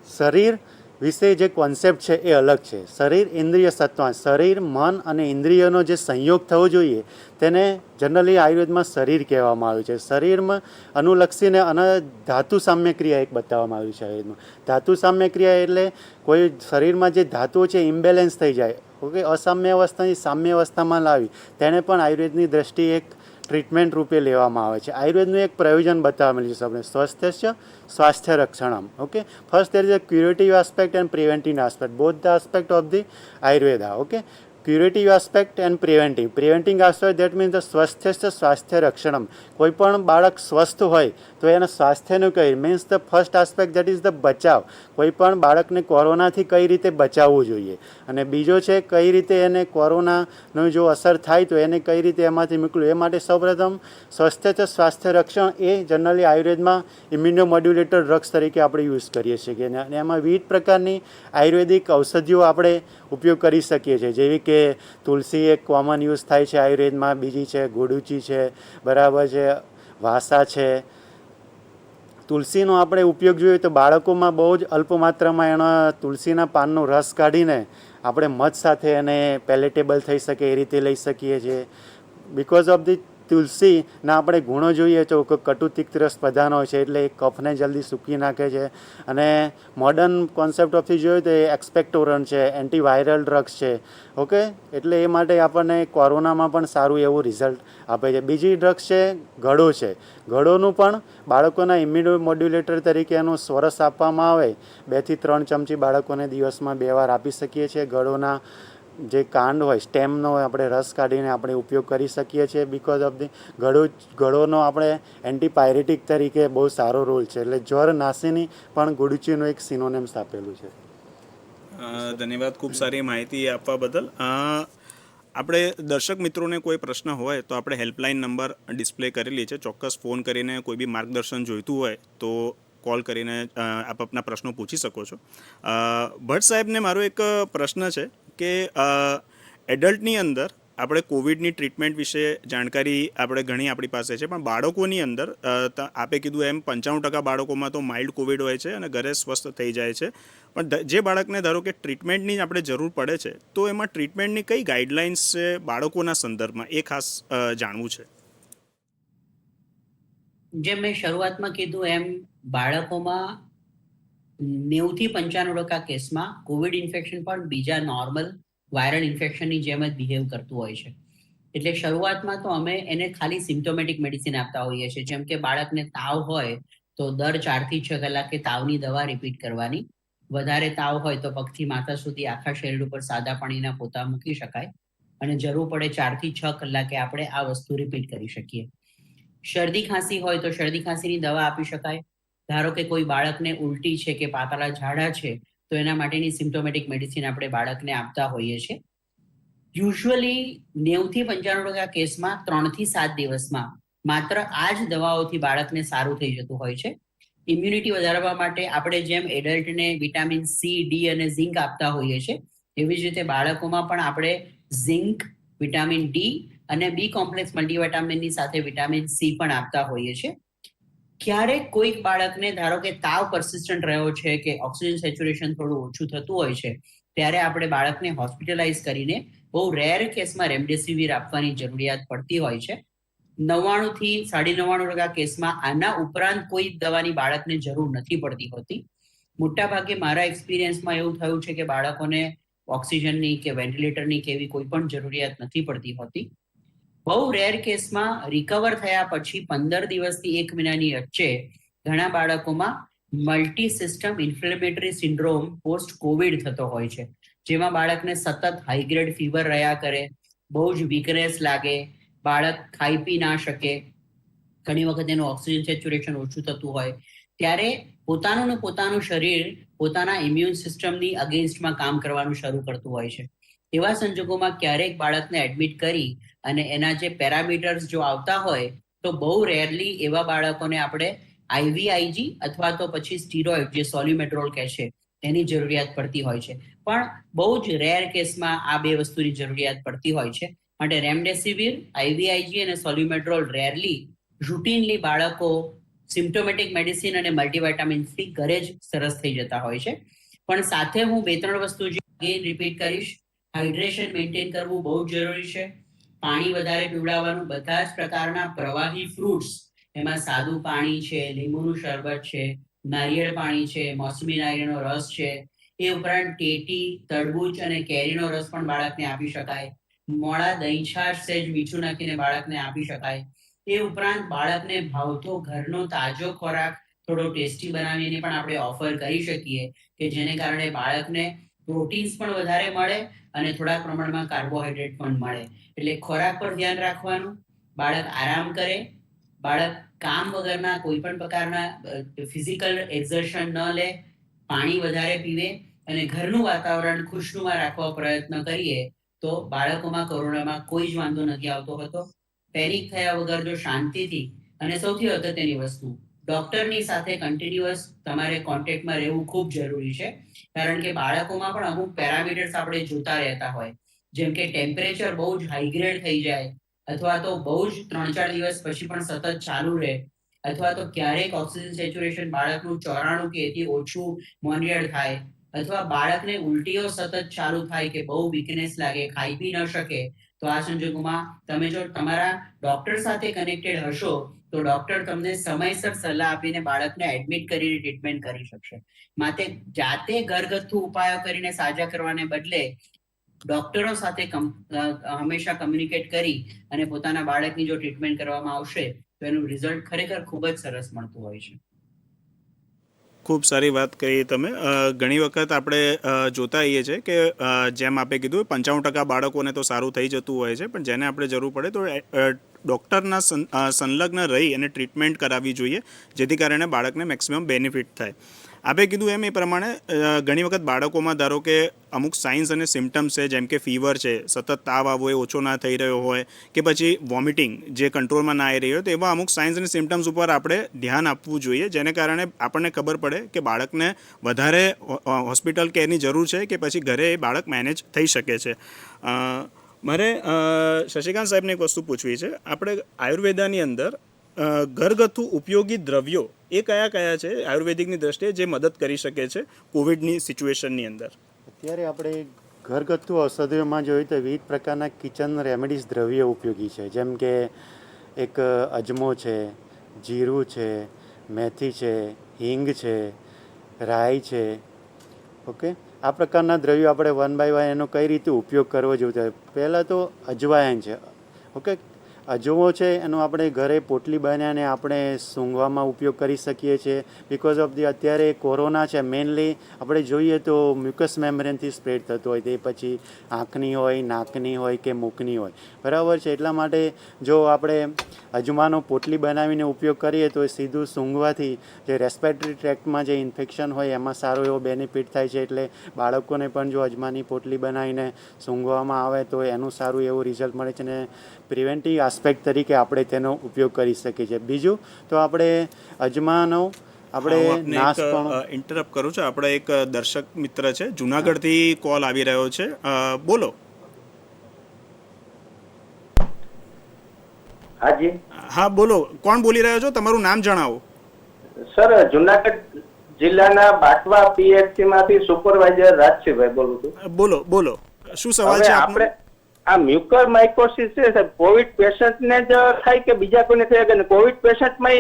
શરીર વિશે જે કોન્સેપ્ટ છે એ અલગ છે. શરીર ઇન્દ્રિય સત્વા, શરીર મન અને ઇન્દ્રિયનો જે સંયોગ થવો જોઈએ તેને જનરલી આયુર્વેદમાં શરીર કહેવામાં આવ્યું છે. શરીરમાં અનુલક્ષીને અને ધાતુ સામ્ય ક્રિયા એક બતાવવામાં આવ્યું છે આયુર્વેદમાં. ધાતુ સામ્ય ક્રિયા એટલે કોઈ શરીરમાં જે ધાતુઓ છે ઇમ્બેલેન્સ થઈ જાય, ઓકે, અસામ્ય અવસ્થાની સામ્ય અવસ્થામાં લાવી, તેને પણ આયુર્વેદની દ્રષ્ટિએ એક ટ્રીટમેન્ટ રૂપે લેવામાં આવે છે. આયુર્વેદનું એક પ્રયોજન બતાવેલું છે આપણે, સ્વસ્થ્ય સ્વાસ્થ્ય રક્ષણમ. Okay, first there is a curative aspect and preventive aspect, both the aspect of the Ayurveda. Okay, curative aspect and preventive aspect, that means the સ્વસ્થ્ય સ્વાસ્થ્ય રક્ષણમ. કોઈ પણ બાળક સ્વસ્થ હોય તો એના સ્વાસ્થ્યનું કઈ means the first aspect that is the બચાવ. કોઈ પણ બાળકને કોરોનાથી કઈ રીતે બચાવવું જોઈએ, અને બીજો છે કઈ રીતે એને કોરોનાનો જો અસર થાય તો એને કઈ રીતે એમાંથી નીકળવું. એ માટે સૌપ્રથમ સ્વસ્થ્ય સ્વાસ્થ્ય રક્ષણ એ જનરલી આયુર્વેદમાં ઇમ્યુનોમોડ્યુલેટર ડ્રગ્સ તરીકે આપણે યુઝ કરીએ છીએ. અને એમાં વિવિધ પ્રકારની આયુર્વેદિક ઔષધિઓ આપણે ઉપયોગ કરી શકીએ છીએ, જેવી કે તુલસી એક કોમન યુઝ થાય છે આયુર્વેદમાં, બીજી છે ગુડુચી છે, બરાબર છે, વાસા છે. તુલસીનો આપણે ઉપયોગ જોઈએ તો બાળકોમાં બહુ જ અલ્પ માત્રામાં એના તુલસીના પાનનો રસ કાઢીને આપણે મધ સાથે એને પેલેટેબલ થઈ શકે એ રીતે લઈ શકીએ છીએ. બિકોઝ ઓફ ધી તુલસીના આપણે ગુણો જોઈએ તો કટુ તિક્ત રસ પ્રધાન હોય છે, એટલે એ કફને જલ્દી સૂકી નાખે છે. અને મોડર્ન કોન્સેપ્ટ ઓફથી જોઈએ તો એ એક્સપેક્ટોરન્ટ છે, એન્ટીવાયરલ ડ્રગ્સ છે. ઓકે, એટલે એ માટે આપણને કોરોનામાં પણ સારું એવું રિઝલ્ટ આપે છે. બીજી ડ્રગ્સ છે ગળો છે. ગળોનું પણ બાળકોના ઇમ્યુનોમોડ્યુલેટર તરીકે એનું સ્વરસ આપવામાં આવે, 2 થી 3 ચમચી બાળકોને દિવસમાં 2 વાર આપી શકીએ છીએ. ગળોના જે કાંડ હોય સ્ટેમનો આપણે રસ કાઢીને આપણે ઉપયોગ કરી શકીએ છીએ. બિકોઝ ઓફ ધી ગળોનો આપણે એન્ટીપાયરેટિક તરીકે બહુ સારો રોલ છે. એટલે જ્વર નાસીની પણ ગુડુચીનું એક સિનોનિમ્સ આપેલું છે. ધન્યવાદ ખૂબ સારી માહિતી આપવા બદલ. આપણે દર્શક મિત્રોને કોઈ પ્રશ્ન હોય તો આપણે હેલ્પલાઇન નંબર ડિસ્પ્લે કરેલી છે, ચોક્કસ ફોન કરીને કોઈ બી માર્ગદર્શન જોઈતું હોય તો કોલ કરીને આપ આપના પ્રશ્નો પૂછી શકો છો. ભટ્ટ સાહેબને મારો એક પ્રશ્ન છે કે એડલ્ટની અંદર આપણે કોવિડની ટ્રીટમેન્ટ વિશે જાણકારી આપણે ઘણી આપણી પાસે છે, પણ બાળકોની અંદર આપે કીધું એમ 95% બાળકોમાં તો માઇલ્ડ કોવિડ હોય છે અને ઘરે સ્વસ્થ થઈ જાય છે. પણ જે બાળકને ધારો કે ટ્રીટમેન્ટની આપણે જરૂર પડે છે તો એમાં ટ્રીટમેન્ટની કઈ ગાઈડલાઇન્સ છે બાળકોના સંદર્ભમાં, એ ખાસ જાણવું છે. જેમ મેં શરૂઆતમાં કીધું એમ, બાળકોમાં 90 થી 95% કેસમાં કોવિડ ઇન્ફેક્શન પણ બીજા નોર્મલ વાયરલ ઇન્ફેક્શનની જેમ જ બિહેવ કરતું હોય છે. એટલે શરૂઆતમાં તો અમે એને ખાલી સિમ્પ્ટોમેટિક મેડિસિન આપતા હોઈએ છીએ. જેમ કે બાળકને તાવ હોય તો દર 4 થી 6 કલાકે તાવની દવા રિપીટ કરવાની. વધારે તાવ હોય તો પગથી માથા સુધી આખા શરીર ઉપર સાદા પાણીના પોતા મૂકી શકાય, અને જરૂર પડે 4 થી 6 કલાકે આપણે આ વસ્તુ રિપીટ કરી શકીએ. શરદી ખાંસી હોય તો શરદી ખાંસીની દવા આપી શકાય. ધારો કે કોઈ બાળકને ઉલટી છે કે પાતળા ઝાડા છે તો એના માટેની સિમ્પ્ટોમેટિક મેડિસિન આપણે બાળકને આપતા હોઈએ છીએ. યુઝ્યુઅલી 90 થી 95% કેસમાં 3 થી 7 દિવસમાં માત્ર આ જ દવાઓથી બાળકને સારું થઈ જતું હોય છે. ઇમ્યુનિટી વધારવા માટે આપણે જેમ એડલ્ટને વિટામિન સી, ડી અને ઝિંક આપતા હોઈએ છીએ, એવી જ રીતે બાળકોમાં પણ આપણે ઝિંક, વિટામિન ડી અને બી કોમ્પ્લેક્સ મલ્ટીવિટામિનની સાથે વિટામિન સી પણ આપતા હોઈએ છીએ. ક્યારેક કોઈક બાળકને ધારો કે તાવ પરસિસ્ટન્ટ રહ્યો છે કે ઓક્સિજન સેચ્યુરેશન થોડું ઓછું થતું હોય છે, ત્યારે આપણે બાળકને હોસ્પિટલાઇઝ કરીને બહુ રેર કેસમાં રેમડેસિવિર આપવાની જરૂરિયાત પડતી હોય છે. 99 થી 99.5% કેસમાં આના ઉપરાંત કોઈ દવાની બાળકને જરૂર નથી પડતી હોતી. મોટા ભાગે મારા એક્સપિરિયન્સમાં એવું થયું છે કે બાળકોને ઓક્સિજનની કે વેન્ટિલેટરની કે એવી કોઈ પણ જરૂરિયાત નથી પડતી હોતી. બહુ રેર કેસમાં રિકવર થયા પછી 15 દિવસથી 1 મહિનાની વચ્ચે ઘણા બાળકોમાં multi system inflammatory syndrome post Covid થતો હોય છે, જેમાં બાળકને સતત હાઈગ્રેડ ફીવર રહ્યા કરે, બહુ જ વીકનેસ લાગે, બાળક ખાઈ પી ના શકે, ઘણી વખત એનું ઓક્સિજન સેચ્યુરેશન ઓછું થતું હોય, ત્યારે પોતાનું શરીર પોતાના ઇમ્યુન સિસ્ટમની અગેન્સ્ટમાં કામ કરવાનું શરૂ કરતું હોય છે. એવા સંજોગોમાં ક્યારેક બાળકને એડમિટ કરી અને એના જે પેરામીટર્સ જો આવતા હોય તો બહુ રેરલી એવા બાળકોને આપણે IVIG અથવા તો પછી સ્ટીરોઇડ જે સોલ્યુમેટ્રોલ કહે છે એની જરૂરિયાત પડતી હોય છે. પણ બહુ જ રેર કેસમાં આ બે વસ્તુની જરૂરિયાત પડતી હોય છે. માટે રેમડેસિવિર, IVIG અને સોલ્યુમેટ્રોલ રેરલી રૂટીનલી બાળકો સિમ્પ્ટોમેટિક મેડિસિન અને મલ્ટીવાઇટામિન્સથી ઘરે જ સરસ થઈ જતા હોય છે. પણ સાથે હું 2-3 વસ્તુ જે અગેન રિપીટ કરીશ. હાઇડ્રેશન મેન્ટેન કરવું બહુ જરૂરી છે. પાણી વધારે પીવડાવવાનું, બધા જ પ્રકારના પ્રવાહી ફ્રૂટ્સ, એમાં સાદું પાણી છે, લીંબુનું શરબત છે, નારિયેળ પાણી છે, મોસમી નારિયેળનો રસ છે, એ ઉપરાંત ટેટી, તરબૂચ અને કેરીનો રસ પણ બાળકને આપી શકાય. મોળા દહીં છાશ સહેજ મીઠું નાખીને બાળકને આપી શકાય. એ ઉપરાંત બાળકને ભાવતો ઘરનો તાજો ખોરાક થોડો ટેસ્ટી બનાવીને પણ આપણે ઓફર કરી શકીએ કે જેને કારણે બાળકને પ્રોટીન્સ પણ વધારે મળે અને થોડા પ્રમાણમાં કાર્બોહાઈડ્રેટ પણ મળે. એટલે ખોરાક પર ધ્યાન રાખવાનું, બાળક આરામ કરે, બાળક કામ વગરના કોઈ પણ પ્રકારના ફિઝિકલ એક્ઝર્શન ન લે, પાણી વધારે પીવે અને ઘરનું વાતાવરણ ખુશનુમા રાખવા પ્રયત્ન કરીએ તો બાળકોમાં કોરોનામાં કોઈ જ વાંધો નથી આવતો હતો. પેનિક થયા વગર જો શાંતિથી, અને સૌથી અગત્યની વસ્તુ, ડોક્ટરની સાથે કન્ટિન્યુઅસ તમારે કોન્ટેક્ટમાં રહેવું ખૂબ જરૂરી છે. કારણ કે બાળકોમાં પણ અમુક પેરામીટર્સ આપણે જોતા રહેતા હોય, જેમ કે ટેમ્પરેચર બહુ જ હાઈગ્રેડ થઈ જાય, અથવા તો બહુ જ 3-4 દિવસ પછી પણ સતત ચાલુ રહે, અથવા તો ક્યારેક ઓક્સિજન સેચ્યુરેશન બાળકનું 94 કે એથી ઓછું મોનિટર થાય, અથવા બાળકને ઉલટીઓ સતત ચાલુ થાય કે બહુ વીકનેસ લાગે, ખાઈ પી ન શકે, તો આ સંજોગોમાં તમે જો તમારા ડોક્ટર સાથે કનેક્ટેડ હશો તો ડોક્ટર તમને સમયસર સલાહ આપીને બાળકને એડમિટ કરીને ટ્રીટમેન્ટ કરી શકશે. માટે જાતે ઘરગથ્થુ ઉપાયો કરીને સાજા કરવાને બદલે ડોક્ટરો સાથે હંમેશા કમ્યુનિકેટ કરી અને પોતાના બાળકની જો ટ્રીટમેન્ટ કરવામાં આવશે તો એનું રિઝલ્ટ ખરેખર ખૂબ જ સરસ મળતું હોય છે. ખૂબ સારી વાત કરી તમે. ઘણી વખત આપણે જોતા હોઈએ છીએ કે જેમ આપણે કીધું 95% બાળકોને તો સારું થઈ જતું હોય છે, પણ જેને આપણે જરૂર પડે તો ડૉક્ટરના સંલગ્ન રહી અને ટ્રીટમેન્ટ કરાવવી જોઈએ, જેથી કારણે બાળકને મેક્સિમમ બેનિફિટ થાય. આપણે કીધું એમ એ પ્રમાણે ઘણી વખત બાળકોમાં ધારો કે અમુક સાઇન્સ અને સિમ્ટમ્સ છે, જેમ કે ફીવર છે, સતત તાવ આવવો એ ઓછો ના થઈ રહ્યો હોય, કે પછી વોમિટિંગ જે કંટ્રોલમાં ના આવી રહી હોય, તો એવા અમુક સાઇન્સ અને સિમ્ટમ્સ ઉપર આપણે ધ્યાન આપવું જોઈએ, જેને કારણે આપણને ખબર પડે કે બાળકને વધારે હોસ્પિટલ કેરની જરૂર છે કે પછી ઘરે એ બાળક મેનેજ થઈ શકે છે. મારે શશિકાંત સાહેબને એક વસ્તુ પૂછવી છે. આપણે આયુર્વેદાની અંદર ઘરગથ્થુ ઉપયોગી દ્રવ્યો એ કયા કયા છે આયુર્વેદિકની દ્રષ્ટિએ જે મદદ કરી શકે છે કોવિડની સિચ્યુએશનની અંદર? અત્યારે આપણે ઘરગથ્થુ ઔષધિઓમાં જોઈએ તો વિવિધ પ્રકારના કિચન રેમેડીઝ દ્રવ્યો ઉપયોગી છે, જેમ કે એક અજમો છે, જીરું છે, મેથી છે, હિંગ છે, રાઈ છે. ઓકે, આ પ્રકારના દ્રવ્યો આપણે વન બાય વન એનો કઈ રીતે ઉપયોગ કરવો જોઈએ. પહેલાં તો અજવાયણ છે. ઓકે, અજમો છે એનો આપણે ઘરે પોટલી બનાવીને આપણે સૂંઘવામાં ઉપયોગ કરી શકીએ છીએ. બિકોઝ ઓફ ધી અત્યારે કોરોના છે, મેઇનલી આપણે જોઈએ તો મ્યુકસ મેમ્બ્રેનથી સ્પ્રેડ થતું હોય, તે પછી આંખની હોય, નાકની હોય કે મુખની હોય, બરાબર છે. એટલા માટે જો આપણે અજમાનો પોટલી બનાવીને ઉપયોગ કરીએ તો એ સીધું સૂંઘવાથી જે રેસ્પિરેટરી ટ્રેક્ટમાં જે ઇન્ફેક્શન હોય એમાં સારો એવો બેનિફિટ થાય છે. એટલે બાળકોને પણ જો અજમાની પોટલી બનાવીને સૂંઘવામાં આવે તો એનું સારું એવું રિઝલ્ટ મળે છે, અને પ્રિવેન્ટિવ આસ્પેક્ટ તરીકે આપણે તેનો ઉપયોગ કરી શકીએ છીએ. બીજું તો આપણે અજમાનો આપણે નાશ પણ ઇન્ટરપ્ટ કરું છું. આપણે એક દર્શક મિત્ર છે, જુનાગઢથી કોલ આવી રહ્યો છે. બોલો. હાજી. હા બોલો, કોણ બોલી રહ્યો છો? તમારું નામ જણાવો. સર, જુનાગઢ જિલ્લાના બાટવા PHC માંથી સુપરવાઇઝર રાજસિંહભાઈ બોલું છું. બોલો બોલો, શું સવાલ છે આપનો? આ મ્યુકર માઇકોસિસ છે સાહેબ, કોવિડ પેશન્ટને જ થાય કે બીજા કોઈને થઈ શકે? કોવિડ પેશન્ટમાં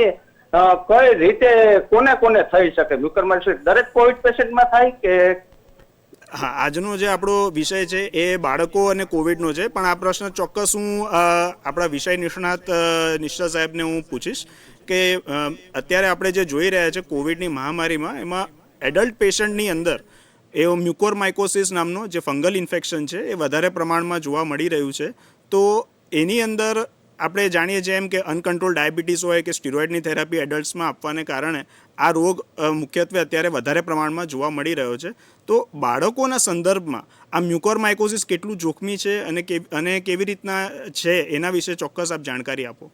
કઈ રીતે કોને કોને થઈ શકે મ્યુકર માઇકોસિસ? દરેક કોવિડ પેશન્ટમાં થાય કે? હા, આજનો જે આપણો વિષય છે એ બાળકો અને કોવિડનો છે, પણ આ પ્રશ્ન ચોક્કસ હું આપણા વિષય નિષ્ણાત નિશ્ચલ સાહેબને હું પૂછીશ કે અત્યારે આપણે જે જોઈ રહ્યા છે કોવિડની મહામારીમાં, એમાં એડલ્ટ પેશન્ટની અંદર એવો મ્યુકોરમાઇકોસિસ નામનો જે ફંગલ ઇન્ફેક્શન છે એ વધારે પ્રમાણમાં જોવા મળી રહ્યું છે. તો એની અંદર આપણે જાણીએ છીએ એમ કે અનકન્ટ્રોલ ડાયાબિટીસ હોય કે સ્ટીરોઇડની થેરાપી એડલ્ટ્સમાં આપવાને કારણે આ રોગ મુખ્યત્વે અત્યારે વધારે પ્રમાણમાં જોવા મળી રહ્યો છે. તો બાળકોના સંદર્ભમાં આ મ્યુકોરમાઇકોસિસ કેટલું જોખમી છે અને કેવી રીતના છે એના વિશે ચોક્કસ આપ જાણકારી આપો.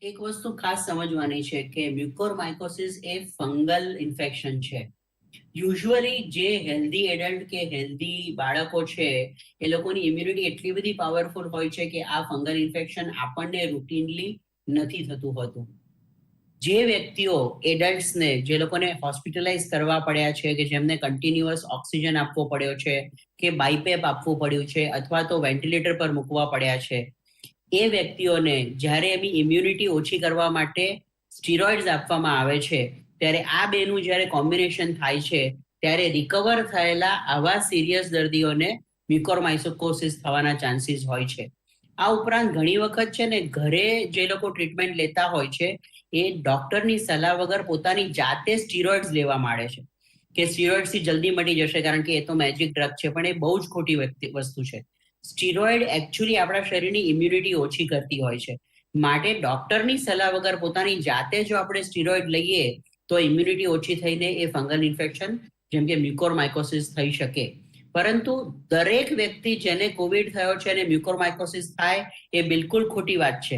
એક વસ્તુ ખાસ સમજવાની છે કે મ્યુકોરમાઇકોસિસ એ ફંગલ ઇન્ફેક્શન છે. યુઝ્યુઅલી જે હેલ્ધી એડલ્ટ કે હેલ્ધી બાળકો છે એ લોકોની ઇમ્યુનિટી એટલી બધી પાવરફુલ હોય છે કે આ ફંગલ ઇન્ફેક્શન આપણને રૂટીનલી નથી થતું હોતું. જે વ્યક્તિઓ એડલ્ટ્સને જે લોકોને હોસ્પિટલાઇઝ કરવા પડ્યા છે, કે જેમને કન્ટિન્યુઅસ ઓક્સિજન આપવો પડ્યો છે કે બાયપેપ આપવું પડ્યું છે અથવા તો વેન્ટિલેટર પર મૂકવા પડ્યા છે, એ વ્યક્તિઓને જ્યારે એમની ઇમ્યુનિટી ઓછી કરવા માટે સ્ટીરોઇડ્સ આપવામાં આવે છે, ત્યારે આ બેનું જ્યારે કોમ્બિનેશન થાય છે ત્યારે રિકવર થયેલા આવા સિરિયસ દર્દીઓને મ્યુકોરમાઇકોસિસ થવાના ચાન્સીસ હોય છે. આ ઉપરાંત ઘણી વખત છે ને ઘરે જે લોકો ટ્રીટમેન્ટ લેતા હોય છે એ ડોક્ટરની સલાહ વગર પોતાની જાતે સ્ટીરોઇડ્સ લેવા માંડે છે કે સ્ટીરોઇડ્સથી જલ્દી મટી જશે કારણ કે એ તો મેજિક ડ્રગ છે, પણ એ બહુ જ ખોટી વસ્તુ છે. સ્ટીરોઇડ એકચ્યુઅલી આપણા શરીરની ઇમ્યુનિટી ઓછી કરતી હોય છે. માટે ડોક્ટરની સલાહ વગર પોતાની જાતે જો આપણે સ્ટીરોઇડ લઈએ તો ઇમ્યુનિટી ઓછી થઈને એ ફંગલ ઇન્ફેક્શન જેમ કે મ્યુકોરમાઇકોસિસ થઈ શકે. પરંતુ દરેક વ્યક્તિ જેને કોવિડ થયો છે અને મ્યુકોરમાઇકોસિસ થાય એ બિલકુલ ખોટી વાત છે.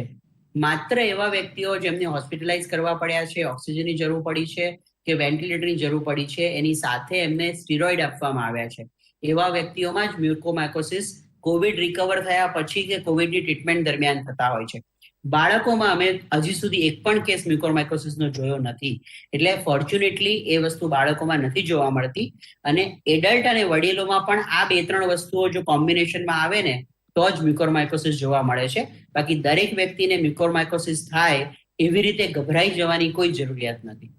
માત્ર એવા વ્યક્તિઓ જેમને હોસ્પિટલાઇઝ કરવા પડ્યા છે, ઓક્સિજનની જરૂર પડી છે કે વેન્ટિલેટરની જરૂર પડી છે, એની સાથે એમને સ્ટીરોઇડ આપવામાં આવ્યા છે, એવા વ્યક્તિઓમાં જ મ્યુકોરમાઇકોસિસ કોવિડ રિકવર થયા પછી કે કોવિડની ટ્રીટમેન્ટ દરમિયાન થતા હોય છે. બાળકોમાં અમે હજી સુધી એક પણ કેસ મ્યુકોરમાઇકોસિસનો જોયો નથી. એટલે ફોર્ચ્યુનેટલી એ વસ્તુ બાળકોમાં નથી જોવા મળતી. અને એડલ્ટ અને વડીલોમાં પણ આ 2-3 વસ્તુઓ જો કોમ્બિનેશનમાં આવે ને તો જ મ્યુકોરમાઇકોસિસ જોવા મળે છે. બાકી દરેક વ્યક્તિને મ્યુકોરમાઇકોસિસ થાય એવી રીતે ગભરાઈ જવાની કોઈ જરૂરિયાત નથી.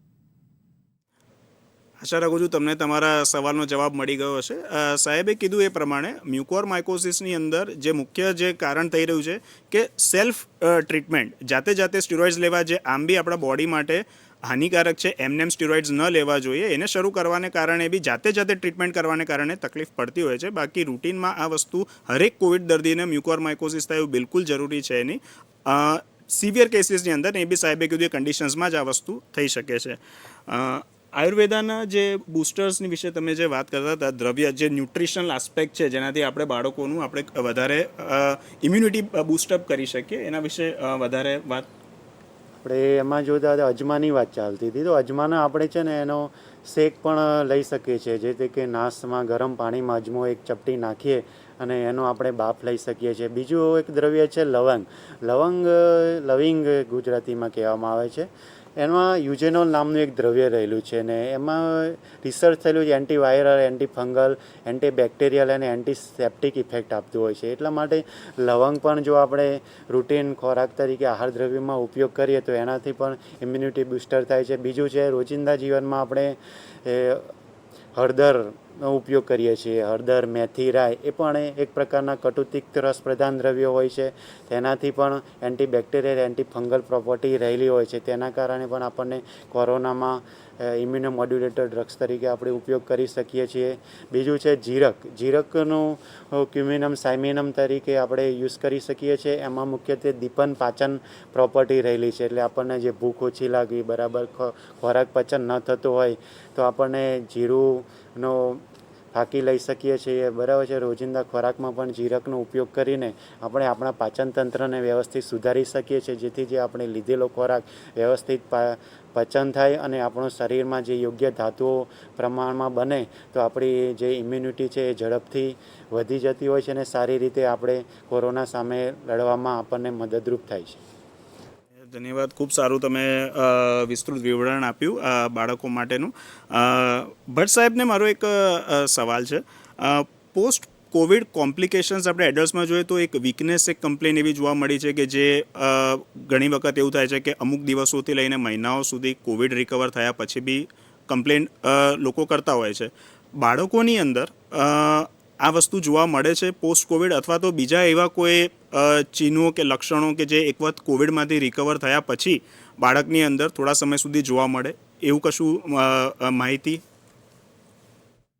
આશા રાખું છું તમને તમારા સવાલનો જવાબ મળી ગયો હશે. સાહેબે કીધું એ પ્રમાણે મ્યુકોરમાઇકોસિસની અંદર જે મુખ્ય જે કારણ થઈ રહ્યું છે કે સેલ્ફ ટ્રીટમેન્ટ, જાતે સ્ટીરોઇડ્સ લેવા, જે આમ બી આપણા બોડી માટે હાનિકારક છે, એમને સ્ટીરોઇડ્સ ન લેવા જોઈએ. એને શરૂ કરવાને કારણે બી જાતે ટ્રીટમેન્ટ કરવાને કારણે તકલીફ પડતી હોય છે. બાકી રૂટીનમાં આ વસ્તુ હરેક કોવિડ દર્દીને મ્યુકોરમાઇકોસિસ થાય એવું બિલકુલ જરૂરી છે નહીં. સિવિયર કેસીસની અંદર એ બી સાહેબે કીધું એ કન્ડિશન્સમાં જ આ વસ્તુ થઈ શકે છે. આયુર્વેદાના જે બૂસ્ટર્સની વિશે તમે જે વાત કરતા હતા, દ્રવ્ય જે ન્યુટ્રિશનલ આસ્પેક્ટ છે જેનાથી આપણે બાળકોનું આપણે વધારે ઇમ્યુનિટી બૂસ્ટઅપ કરી શકીએ, એના વિશે વધારે વાત આપણે એમાં જોતા હતા અજમાની વાત ચાલતી હતી. તો અજમાનો આપણે છે ને એનો શેક પણ લઈ શકીએ છીએ, જેથી કે નાશમાં ગરમ પાણીમાં અજમો એક ચપટી નાખીએ અને એનો આપણે બાફ લઈ શકીએ છીએ. બીજું એક દ્રવ્ય છે લવંગ. લવિંગ ગુજરાતીમાં કહેવામાં આવે છે. એમાં યુજેનોલ નામનું એક દ્રવ્ય રહેલું છે ને એમાં રિસર્ચ થયેલું છે એન્ટીવાયરલ, એન્ટીફંગલ, એન્ટીબેક્ટેરિયલ અને એન્ટીસેપ્ટિક ઇફેક્ટ આપતું હોય છે. એટલા માટે લવંગ પણ જો આપણે રૂટીન ખોરાક તરીકે આહાર દ્રવ્યમાં ઉપયોગ કરીએ તો એનાથી પણ ઇમ્યુનિટી બૂસ્ટર થાય છે. બીજું છે રોજિંદા જીવનમાં આપણે હળદરનો ઉપયોગ કરીએ છીએ. હળદર, મેથી, રાઈ એ પણ એક પ્રકારના કટુતિક્ત રસ પ્રધાન દ્રવ્યો હોય છે. તેનાથી પણ એન્ટીબેક્ટેરિયલ, એન્ટીફંગલ પ્રોપર્ટી રહેલી હોય છે. તેના કારણે પણ આપણને કોરોનામાં ઇમ્યુનોમોડ્યુલેટર ડ્રગ્સ તરીકે આપણે ઉપયોગ કરી શકીએ છીએ. બીજું છે જીરક. જીરકનું ક્યુમિનમ, સાયમિનમ તરીકે આપણે યુઝ કરી શકીએ છીએ. એમાં મુખ્યત્વે દીપન પાચન પ્રોપર્ટી રહેલી છે. એટલે આપણને જે ભૂખ ઓછી લાગવી, બરાબર ખોરાક પચન ન થતો હોય તો આપણને જીરુંનો ફાંકી લઈ શકીએ છીએ, બરાબર છે. રોજિંદા ખોરાકમાં પણ જીરકનો ઉપયોગ કરીને આપણે આપણા પાચન તંત્રને વ્યવસ્થિત સુધારી શકીએ છીએ, જેથી જે આપણે લીધેલો ખોરાક વ્યવસ્થિત પચન થાય અને આપણું શરીરમાં જે યોગ્ય ધાતુઓ પ્રમાણમાં બને તો આપણી જે ઇમ્યુનિટી છે એ ઝડપથી વધી જતી હોય છે અને સારી રીતે આપણે કોરોના સામે લડવામાં આપણને મદદરૂપ થાય છે. ધન્યવાદ. ખૂબ સારું તમે વિસ્તૃત વિવરણ આપ્યું બાળકો માટેનું. ભટ્ટ સાહેબને મારો એક સવાલ છે. પોસ્ટ કોવિડ કોમ્પ્લિકેશન્સ આપણે એડલ્ટ્સમાં જોઈએ તો એક વીકનેસ, એક કમ્પ્લેન એવી જોવા મળી છે કે જે ઘણી વખત એવું થાય છે કે અમુક દિવસોથી લઈને મહિનાઓ સુધી કોવિડ રિકવર થયા પછી બી કમ્પ્લેન લોકો કરતા હોય છે. બાળકોની અંદર આ વસ્તુ જોવા મળે છે પોસ્ટ કોવિડ, અથવા તો બીજા એવા કોઈ ચિહ્નો કે લક્ષણો કે જે એક વખત કોવિડમાંથી રિકવર થયા પછી બાળકની અંદર થોડા સમય સુધી જોવા મળે, એવું કશું માહિતી?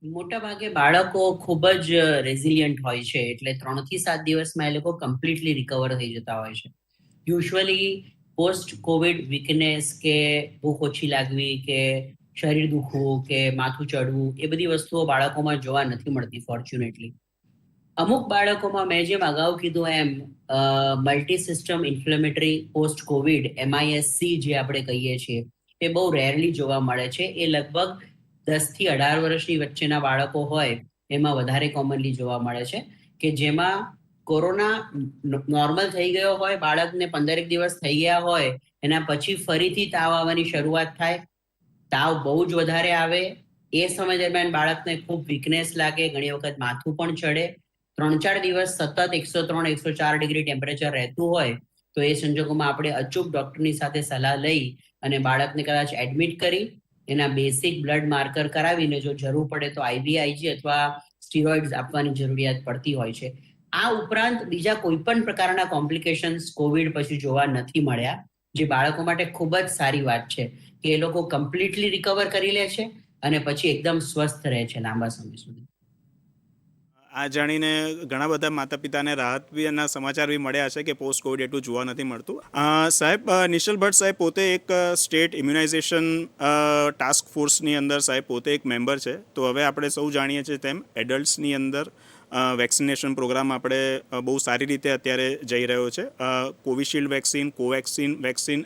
મોટા ભાગે બાળકો ખૂબ જ રેઝિલિયન્ટ હોય છે, એટલે 3 થી 7 દિવસમાં એ લોકો કમ્પ્લીટલી રિકવર થઈ જતા હોય છે. યુઝ્યુઅલી પોસ્ટ કોવિડ વીકનેસ કે ભૂખ ઓછી લાગવી કે શરીર દુખવું કે માથું ચડવું એ બધી વસ્તુઓ બાળકોમાં જોવા નથી મળતી ફોર્ચ્યુનેટલી. અમુક બાળકોમાં મેં જેમ અગાઉ કીધું એમ multi system inflammatory post Covid MISC જે આપણે કહીએ છીએ એ બહુ રેરલી જોવા મળે છે. એ લગભગ 10 થી 18 વર્ષની વચ્ચેના બાળકો હોય એમાં વધારે કોમનલી જોવા મળે છે, કે જેમાં કોરોના નોર્મલ થઈ ગયો હોય, બાળકને 15 દિવસ થઈ ગયા હોય, એના પછી ફરીથી તાવ આવવાની શરૂઆત થાય, તાવ બહુ જ વધારે આવે, એ સમય દરમિયાન બાળકને ખૂબ વીકનેસ લાગે, ઘણી વખત માથું પણ ચડે, 3-4 દિવસ સતત 103-104 ડિગ્રી ટેમ્પરેચર રહેતું હોય તો એ સંજોગોમાં આપણે અચૂક ડોક્ટરની સાથે સલાહ લઈ અને બાળકને કદાચ એડમિટ કરી એના બેસિક બ્લડ માર્કર કરાવીને જો જરૂર પડે તો IVIG અથવા સ્ટીરોઇડ્સ આપવાની જરૂરિયાત પડતી હોય છે. આ ઉપરાંત બીજા કોઈ પણ પ્રકારના કોમ્પ્લિકેશન્સ કોવિડ પછી જોવા નથી મળ્યા, જે બાળકો માટે ખૂબ જ સારી વાત છે કે એ લોકો કમ્પ્લીટલી રિકવર કરી લે છે અને પછી એકદમ સ્વસ્થ રહે છે લાંબા સમય સુધી. આ જાણીને ઘણા બધા માતા પિતાને રાહત બીના સમાચાર બી મળ્યા છે કે પોસ્ટ કોવિડ એટલું જોવા નથી મળતું. સાહેબ, નિશલ ભટ્ટ સાહેબ પોતે એક સ્ટેટ ઇમ્યુનાઇઝેશન ટાસ્ક ફોર્સની અંદર સાહેબ પોતે એક મેમ્બર છે. તો હવે આપણે સૌ જાણીએ છીએ તેમ એડલ્ટ્સની અંદર વેક્સિનેશન પ્રોગ્રામ આપણે બહુ સારી રીતે અત્યારે જઈ રહ્યો છે. Covishield vaccine, Covaxin vaccine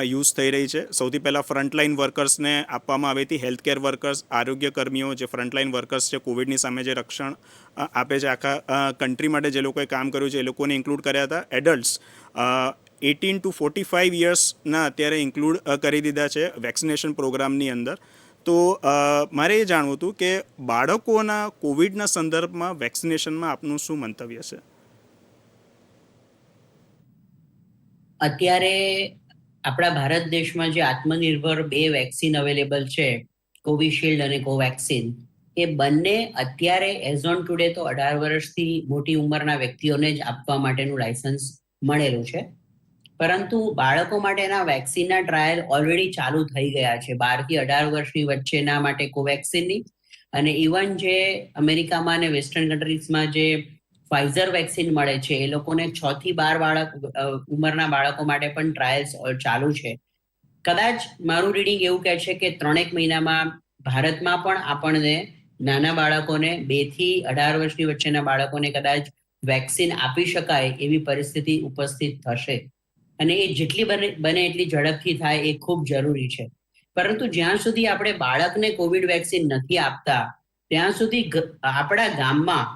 use થઈ રહી છે. સૌથી પહેલાં ફ્રન્ટલાઇન વર્કર્સને આપવામાં આવી હતી. હેલ્થકેર વર્કર્સ, આરોગ્ય કર્મીઓ જે ફ્રન્ટલાઇન વર્કર્સ છે, કોવિડની સામે જે રક્ષણ આપે છે આખા કન્ટ્રી માટે જે લોકોએ કામ કર્યું છે એ લોકોને ઇન્ક્લુડ કર્યા હતા. એડલ્ટ્સ 18 to 45 યર્સના અત્યારે ઇન્ક્લુડ કરી દીધા છે વેક્સિનેશન પ્રોગ્રામની અંદર. તો મારે એ જાણવું હતું કે બાળકોના કોવિડના સંદર્ભમાં વેક્સિનેશનમાં આપનું શું મંતવ્ય છે? અત્યારે આપણા ભારત દેશમાં જે આત્મનિર્ભર 2 વેક્સિન અવેલેબલ છે, કોવિશિલ્ડ અને કોવેક્સિન, એ બંને અત્યારે એઝ ઓન ટુડે તો 18 વર્ષથી મોટી ઉંમરના વ્યક્તિઓને જ આપવા માટેનું લાયસન્સ મળેલું છે. પરંતુ બાળકો માટેના વેક્સિનના ટ્રાયલ ઓલરેડી ચાલુ થઈ ગયા છે 12 થી 18 વર્ષની વચ્ચેના માટે કોવેક્સિનની, અને ઇવન જે અમેરિકામાં અને વેસ્ટર્ન કન્ટ્રીઝમાં જે ફાઇઝર વેક્સિન મળે છે એ લોકોને 6 થી 12 ઉંમરના બાળકો માટે પણ ટ્રાયલ્સ ચાલુ છે. કદાચ મારું રીડિંગ એવું કહે છે કે 3 મહિનામાં ભારતમાં પણ આપણને નાના બાળકોને 2 થી 18 વર્ષની વચ્ચેના બાળકોને કદાચ વેક્સિન આપી શકાય એવી પરિસ્થિતિ ઉપસ્થિત થશે, અને એ જેટલી બને એટલી ઝડપથી થાય એ ખૂબ જરૂરી છે. પરંતુ જ્યાં સુધી આપણે બાળકને કોવિડ વેક્સિન નથી આપતા ત્યાં સુધી આપણા ગામમાં,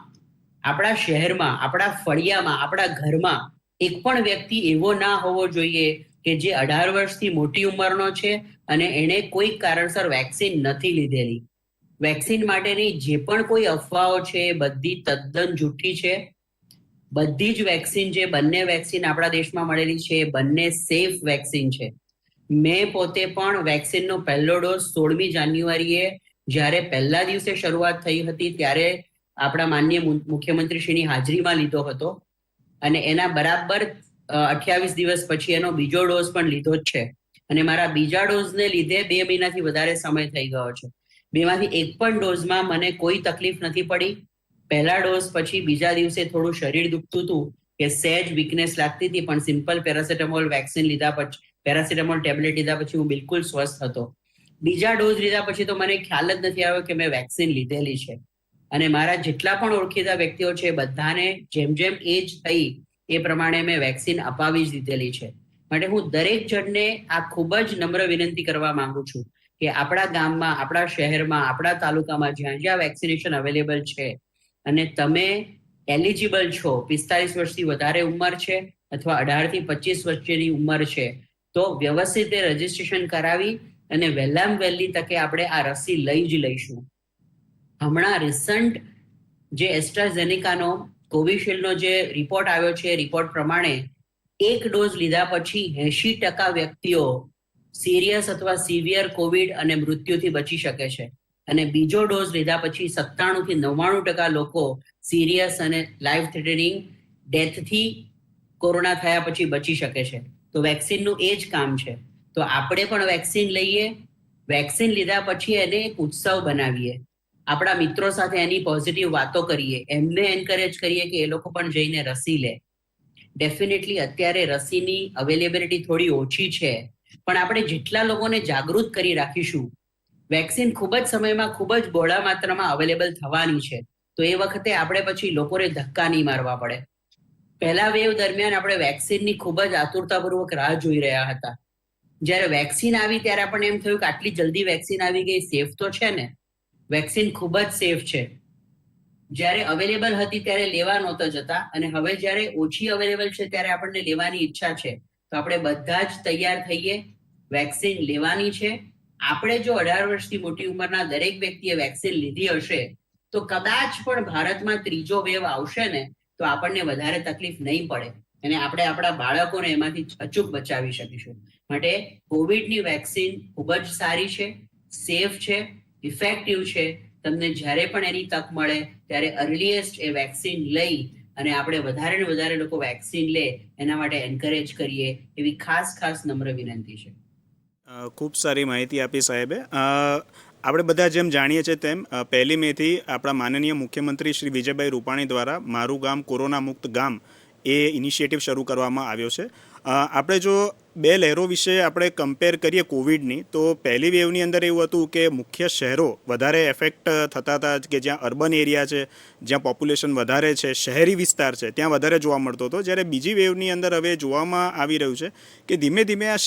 આપણા શહેરમાં, આપણા ફળિયામાં, આપણા ઘરમાં એક પણ વ્યક્તિ એવો ના હોવો જોઈએ કે જે 18 વર્ષથી મોટી ઉંમરનો છે અને એણે કોઈ કારણસર વેક્સિન નથી લીધેલી. વેક્સિન માટેની જે પણ કોઈ અફવાઓ છે એ બધી તદ્દન જૂઠી છે. બધી જ વેક્સિન, જે બંને વેક્સિન આપણા દેશમાં મળેલી છે એ બંને સેફ વેક્સિન છે. મેં પોતે પણ વેક્સિનનો પહેલો ડોઝ 16મી જાન્યુઆરીએ જ્યારે પહેલા દિવસે શરૂઆત થઈ હતી ત્યારે આપણા માનનીય મુખ્યમંત્રીશ્રીની હાજરીમાં લીધો હતો, અને એના બરાબર 28 દિવસ પછી એનો બીજો ડોઝ પણ લીધો જ છે. અને મારા બીજા ડોઝને લીધે 2 મહિનાથી વધારે સમય થઈ ગયો છે. બેમાંથી એક પણ ડોઝમાં મને કોઈ તકલીફ નથી પડી. પહેલા ડોઝ પછી બીજા દિવસે થોડું શરીર દુખતું હતું કે સહેજ વીકનેસ લાગતી હતી, પણ સિમ્પલ પેરાસિટામોલ વેક્સિન લીધા પછી, પેરાસિટામોલ ટેબ્લેટ લીધા પછી હું બિલકુલ સ્વસ્થ હતો. બીજા ડોઝ લીધા પછી તો મને ખ્યાલ જ નથી આવ્યો કે મેં વેક્સિન લીધેલી છે. અને મારા જેટલા પણ ઓળખીતા વ્યક્તિઓ છે બધાને જેમ જેમ એજ થઈ એ પ્રમાણે મેં વેક્સિન અપાવી જ દીધેલી છે. માટે હું દરેક જણને આ ખૂબ જ નમ્ર વિનંતી કરવા માંગુ છું કે આપણા ગામમાં, આપણા શહેરમાં, આપણા તાલુકામાં જ્યાં જ્યાં વેક્સિનેશન અવેલેબલ છે અને તમે એલિજિબલ છો, 45 વર્ષથી વધારે ઉંમર છે અથવા 18 થી 25 વચ્ચેની ઉંમર છે, તો વ્યવસ્થિત રજીસ્ટ્રેશન કરાવી અને વહેલામાં વહેલી તકે આપણે આ રસી લઈ જ લઈશું. હમણાં રિસન્ટ જે એસ્ટ્રાઝેનેકાનો કોવિશિલ્ડનો જે રિપોર્ટ આવ્યો છે એ રિપોર્ટ પ્રમાણે એક ડોઝ લીધા પછી 80% વ્યક્તિઓ સિરિયસ અથવા સિવિયર કોવિડ અને મૃત્યુથી બચી શકે છે, અને બીજો ડોઝ લીધા પછી 97 થી 99% લોકો સિરિયસ અને લાઈફ થ્રેટનિંગ ડેથથી કોરોના થયા પછી બચી શકે છે. તો વેક્સિનનું એ જ કામ છે. તો આપણે પણ વેક્સિન લઈએ, વેક્સિન લીધા પછી એને એક ઉત્સવ બનાવીએ, આપણા મિત્રો સાથે એની પોઝિટિવ વાતો કરીએ, એમને એન્કરેજ કરીએ કે એ લોકો પણ જઈને રસી લે. ડેફિનેટલી અત્યારે રસીની અવેલેબિલિટી થોડી ઓછી છે, પણ આપણે જેટલા લોકોને જાગૃત કરી રાખીશું, વેક્સિન ખૂબ જ સમયમાં ખૂબ જ બહોળા માત્રામાં અવેલેબલ થવાની છે. તો એ વખતે આપણે પછી લોકોને ધક્કા નહીં મારવા પડે. પહેલા વેવ દરમિયાન આપણે વેક્સિનની ખૂબ જ આતુરતાપૂર્વક રાહ જોઈ રહ્યા હતા. જ્યારે વેક્સિન આવી ત્યારે આપણને એમ થયું કે આટલી જલ્દી વેક્સિન આવી ગઈ, સેફ તો છે ને? વેક્સિન ખૂબ જ સેફ છે. જ્યારે અવેલેબલ હતી ત્યારે લેવા નહોતા જતા, અને હવે જ્યારે ઓછી અવેલેબલ છે ત્યારે આપણને લેવાની ઈચ્છા છે. તો આપણે બધા જ તૈયાર થઈએ, વેક્સિન લેવાની છે. આપણે જો 18 વર્ષથી મોટી ઉંમરના દરેક વ્યક્તિએ વેક્સિન લીધી હશે તો કદાચ પણ ભારતમાં ત્રીજો વેવ આવશે ને તો આપણને વધારે તકલીફ નહીં પડે, અને આપણે આપણા બાળકોને એમાંથી અચૂક બચાવી શકીશું. માટે કોવિડની વેક્સિન ખૂબ જ સારી છે, સેફ છે, ઇફેક્ટિવ છે. તમને જ્યારે પણ એની તક મળે ત્યારે અર્લીએસ્ટ એ વેક્સિન લઈ અને આપણે વધારે ને વધારે લોકો વેક્સિન લે એના માટે એન્કરેજ કરીએ એવી ખાસ નમ્ર વિનંતી છે. ખૂબ સારી માહિતી આપી સાહેબે. આપણે બધા જેમ જાણીએ છીએ તેમ 1 મેથી આપણા માનનીય મુખ્યમંત્રી શ્રી વિજયભાઈ રૂપાણી દ્વારા મારું ગામ કોરોના મુક્ત ગામ એ ઇનિશિયેટિવ શરૂ કરવામાં આવ્યો છે. આપણે જો બે લહેરો વિશે આપણે કમ્પેર કરીએ કોવિડની, તો પહેલી વેવની અંદર એવું હતું કે મુખ્ય શહેરો વધારે એફેક્ટ થતા હતા, કે જ્યાં અર્બન એરિયા છે, જ્યાં પોપ્યુલેશન વધારે છે, શહેરી વિસ્તાર છે, ત્યાં વધારે જોવા મળતો હતો. જ્યારે બીજી વેવની અંદર હવે જોવામાં આવી રહ્યું છે કે ધીમે ધીમે આ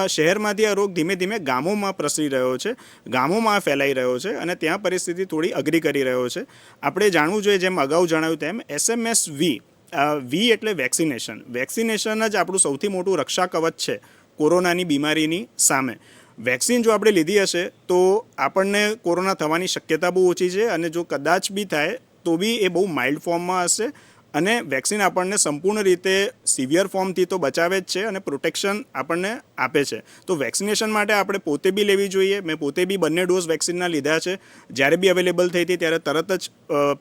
શહેરમાંથી આ રોગ ધીમે ધીમે ગામોમાં પ્રસરી રહ્યો છે, ગામોમાં ફેલાઈ રહ્યો છે, અને ત્યાં પરિસ્થિતિ થોડી અઘરી કરી રહ્યો છે. આપણે જાણવું જોઈએ, જેમ અગાઉ જણાવ્યું તેમ SMS-V એટલે વેક્સિનેશન જ આપણું સૌથી મોટું રક્ષા કવચ છે કોરોનાની બીમારીની સામે. વેક્સિન જો આપણે લીધી હશે તો આપણને કોરોના થવાની શક્યતા બહુ ઓછી છે, અને જો કદાચ બી થાય તો બી એ બહુ માઇલ્ડ ફોર્મમાં હશે, અને વેક્સિન આપણને સંપૂર્ણ રીતે સિવિયર ફોર્મથી તો બચાવે જ છે અને પ્રોટેક્શન આપણને આપે છે. તો વેક્સિનેશન માટે આપણે પોતે બી લેવી જોઈએ. મેં પોતે બી 2 ડોઝ વેક્સિનના લીધા છે. જ્યારે બી અવેલેબલ થઈ હતી ત્યારે તરત જ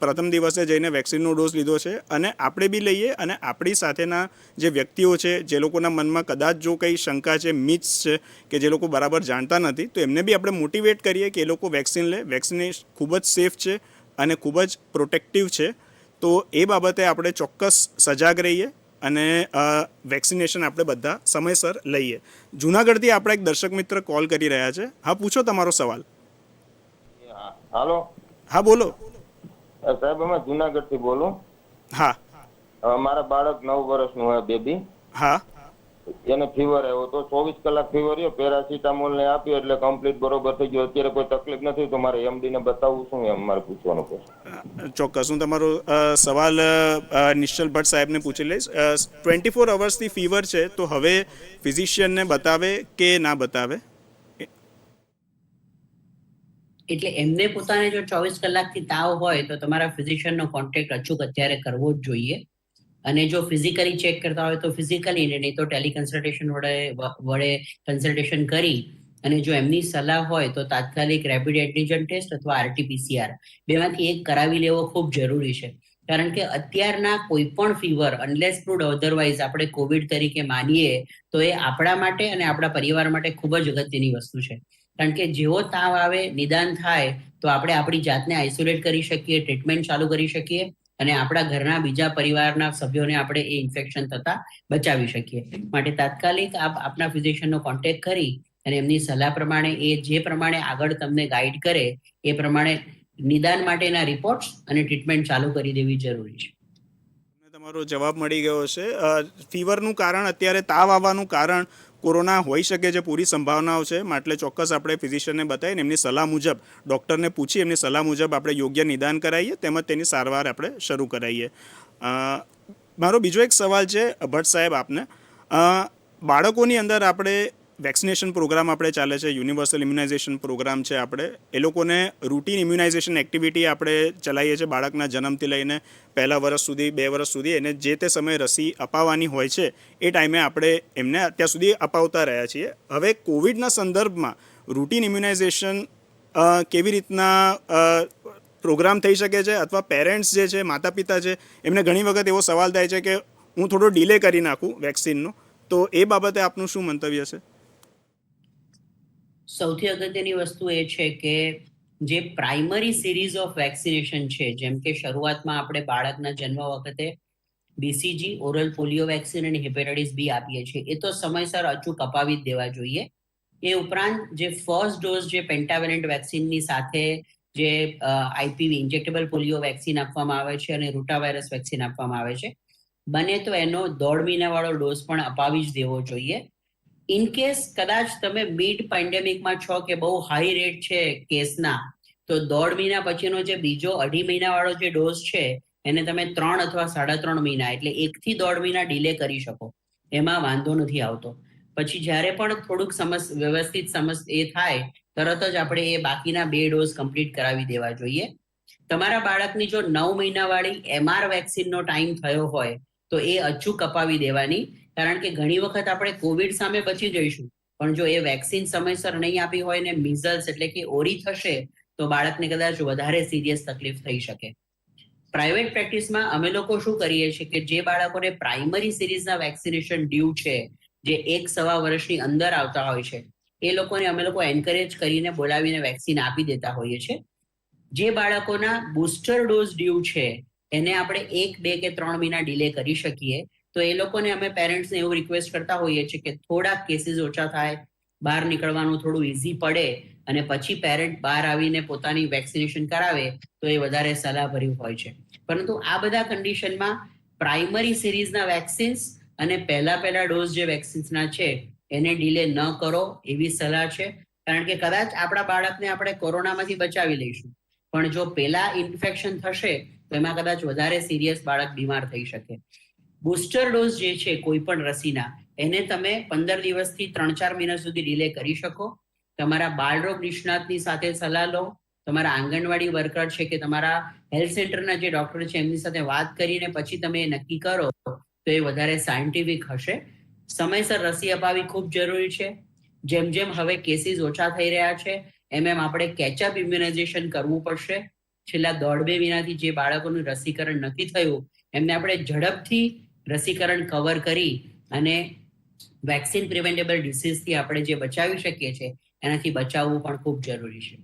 પ્રથમ દિવસે જઈને વેક્સિનનો ડોઝ લીધો છે, અને આપણે બી લઈએ, અને આપણી સાથેના જે વ્યક્તિઓ છે, જે લોકોના મનમાં કદાચ જો કંઈ શંકા છે, મિથ્સ છે, કે જે લોકો બરાબર જાણતા નથી, તો એમને બી આપણે મોટિવેટ કરીએ કે એ લોકો વેક્સિન લે. વેક્સિન ખૂબ જ સેફ છે અને ખૂબ જ પ્રોટેક્ટિવ છે. તો એ બાબતે આપણે ચોક્કસ સજાગ રહીએ અને વેક્સિનેશન આપણે બધા સમયસર લઈએ. જૂનાગઢથી આપણા એક દર્શક મિત્ર કોલ કરી રહ્યા છે. હા, પૂછો તમારો સવાલ. હાલો. હા, બોલો. સાહેબ, અમે જુનાગઢથી બોલું. હા. મારા બાળક 9 વર્ષનું હોય, બેબી. હા. એને ફીવર આવ્યો તો 24 કલાક ફીવર રહ્યો. પેરાસિટામોલ ને આપ્યો એટલે કમ્પ્લીટ બરોબર થઈ ગયો. અત્યારે કોઈ તકલીફ નથી. તો મારે એમડી ને બતાવવું શું એમ મારે પૂછવાનું છે. ચોક્કસ, હું તમારો સવાલ નિશ્ચલ ભટ્ટ સાહેબને પૂછી લઈશ. 24 અવર્સથી ફીવર છે, તો હવે ફિઝિશિયનને બતાવે કે ના બતાવે? એટલે એમને પોતાને જો 24 કલાકથી તાવ હોય તો તમારા ફિઝિશિયનનો કોન્ટેક્ટ અચૂક અત્યારે કરવો જ જોઈએ. અને જો ફિઝિકલી ચેક કરતા હોય તો ફિઝિકલી, નહીં તો ટેલિકન્સલ્ટેશન વડે કન્સલ્ટેશન કરી, અને જો એમની સલાહ હોય તો તાત્કાલિક રેપિડ એન્ટિજન ટેસ્ટ અથવા RT-PCR બેમાંથી એક કરાવી લેવો ખૂબ જરૂરી છે. કારણ કે અત્યારના કોઈ પણ ફીવર અનલેસ પ્રૂવડ અધરવાઇઝ આપણે કોવિડ તરીકે માનીએ તો એ આપણા માટે અને આપણા પરિવાર માટે ખૂબ જ અગત્યની વસ્તુ છે. કારણ કે જેવો તાવ આવે, નિદાન થાય તો આપણે આપણી જાતને આઇસોલેટ કરી શકીએ, ટ્રીટમેન્ટ ચાલુ કરી શકીએ, અને આપણા ઘરના બીજા પરિવારના સભ્યોને આપણે એ ઇન્ફેક્શન થતા બચાવી શકીએ. માટે તાત્કાલિક આપના ફિઝિશિયનનો કોન્ટેક્ટ કરી અને એમની સલાહ પ્રમાણે, એ જે પ્રમાણે આગળ તમને ગાઈડ કરે એ પ્રમાણે નિદાન માટેના રિપોર્ટ્સ અને ટ્રીટમેન્ટ ચાલુ કરી દેવી જરૂરી છે. તમારો જવાબ મળી ગયો છે. ફીવરનું કારણ, અત્યારે તાવ આવવાનું કારણ કોરોના હોઈ શકે છે, પૂરી સંભાવનાઓ છે. માટે ચોક્કસ આપણે ફિઝિશિયનને બતાવીને એમની સલાહ મુજબ, ડૉક્ટરને પૂછી એમની સલાહ મુજબ આપણે યોગ્ય નિદાન કરાવીએ, તેમજ તેની સારવાર આપણે શરૂ કરાવીએ. મારો બીજો એક સવાલ છે ભટ્ટ સાહેબ આપને. બાળકોની અંદર આપણે વેક્સિનેશન પ્રોગ્રામ આપણે ચાલે છે, યુનિવર્સલ ઇમ્યુનાઇઝેશન પ્રોગ્રામ છે, આપણે એ લોકોને રૂટીન ઇમ્યુનાઇઝેશન એક્ટિવિટી આપણે ચલાવીએ છીએ બાળકના જન્મથી લઈને પહેલા વર્ષ સુધી, 2 વર્ષ સુધી, અને જે તે સમયે રસી અપાવવાની હોય છે એ ટાઈમે આપણે એમને અત્યાર સુધી અપાવતા રહ્યા છીએ. હવે કોવિડના સંદર્ભમાં રૂટીન ઇમ્યુનાઇઝેશન કેવી રીતના પ્રોગ્રામ થઈ શકે છે, અથવા પેરેન્ટ્સ જે છે, માતા પિતા છે, એમને ઘણી વખત એવો સવાલ થાય છે કે હું થોડો ડિલે કરી નાખું વેક્સિનનો, તો એ બાબતે આપનું શું મંતવ્ય છે? સૌથી અગત્યની વસ્તુ એ છે કે જે પ્રાઇમરી સિરીઝ ઓફ વેક્સિનેશન છે, જેમ કે શરૂઆતમાં આપણે બાળકના જન્મ વખતે BCG, ઓરલ પોલિયો વેક્સિન અને હેપેટાઇટિસ B આપીએ છીએ, એ તો સમયસર અચૂક અપાવી જ દેવા જોઈએ. એ ઉપરાંત જે ફર્સ્ટ ડોઝ જે પેન્ટાવેલેન્ટ વેક્સિનની સાથે જે IPV ઇન્જેક્ટેબલ પોલિયો વેક્સિન આપવામાં આવે છે અને રોટાવાયરસ વેક્સિન આપવામાં આવે છે, બને તો એનો 1.5 મહિનાવાળો ડોઝ પણ અપાવી જ દેવો જોઈએ. ઇન કેસ કદાચ તમે મિડ પેન્ડેમિકમાં છો કે બહુ હાઈ રેટ છે કેસના, તો 1.5 મહિના પછીનો જે બીજો 2.5 મહિનાવાળો જે ડોઝ છે એને તમે 3 અથવા 3.5 મહિના, એટલે 1 થી 1.5 મહિના ડિલે કરી શકો, એમાં વાંધો નથી આવતો. પછી જ્યારે પણ થોડુંક વ્યવસ્થિત એ થાય, તરત જ આપણે એ બાકીના 2 ડોઝ કમ્પ્લીટ કરાવી દેવા જોઈએ. તમારા બાળકની જો 9 મહિનાવાળી MR વેક્સિનનો ટાઈમ થયો હોય તો એ અચૂક અપાવી દેવાની, કારણ કે ઘણી વખત આપણે કોવિડ સામે બચી જઈશું, પણ જો એ વેક્સિન સમયસર નહીં આપી હોય ને મિઝલ્સ એટલે કે ઓરી થશે, તો બાળકને કદાચ વધારે સિરિયસ તકલીફ થઈ શકે. પ્રાઇવેટ પ્રેક્ટિસમાં અમે લોકો શું કરીએ છીએ કે જે બાળકોને પ્રાઇમરી સિરીઝના વેક્સિનેશન ડ્યુ છે, જે 1-1.25 વર્ષની અંદર આવતા હોય છે, એ લોકોને અમે લોકો એન્કરેજ કરીને બોલાવીને વેક્સિન આપી દેતા હોઈએ છીએ. જે બાળકોના બુસ્ટર ડોઝ ડ્યુ છે એને આપણે 1, 2 કે 3 મહિના ડિલે કરી શકીએ, તો એ લોકોને અમે પેરેન્ટ્સને એવું રિક્વેસ્ટ કરતા હોઈએ છીએ કે થોડાક કેસીસ ઓછા થાય, બહાર નીકળવાનું થોડું ઇઝી પડે, અને પછી પેરેન્ટ બહાર આવીને પોતાની વેક્સિનેશન કરાવે તો એ વધારે સલાહભર્યું હોય છે. પરંતુ આ બધા કન્ડિશનમાં પ્રાઇમરી સિરીઝના વેક્સિન્સ અને પહેલા ડોઝ જે વેક્સિન્સના છે એને ડિલે ન કરો એવી સલાહ છે, કારણ કે કદાચ આપણા બાળકને આપણે કોરોનામાંથી બચાવી લઈશું, પણ જો પેલા ઇન્ફેક્શન થશે તો એમાં કદાચ વધારે સિરિયસ બાળક બીમાર થઈ શકે. બુસ્ટર ડોઝ જે છે કોઈ પણ રસીના, એને તમે 15 દિવસથી 3-4 મહિના સુધી ડિલે કરી શકો. તમારા બાળરોગ નિષ્ણાતની સાથે સલાહ લો, તમારા આંગણવાડી વર્કર છે કે તમારા હેલ્થ સેન્ટરના જે ડોક્ટર છે એમની સાથે વાત કરીને પછી તમે નક્કી કરો તો એ વધારે સાયન્ટિફિક હશે. સમયસર રસી અપાવી ખૂબ જરૂરી છે. જેમ જેમ હવે કેસીસ ઓછા થઈ રહ્યા છે એમ આપણે કેચઅપ ઇમ્યુનાઇઝેશન કરવું પડશે. છેલ્લા 1.5-2 મહિનાથી જે બાળકોનું રસીકરણ નથી થયું એમને આપણે ઝડપથી રસીકરણ કવર કરી અને વેક્સિન પ્રિવેન્ટેબલ ડિસીઝથી આપણે જે બચાવી શકીએ છીએ એનાથી બચાવવું પણ ખૂબ જરૂરી છે.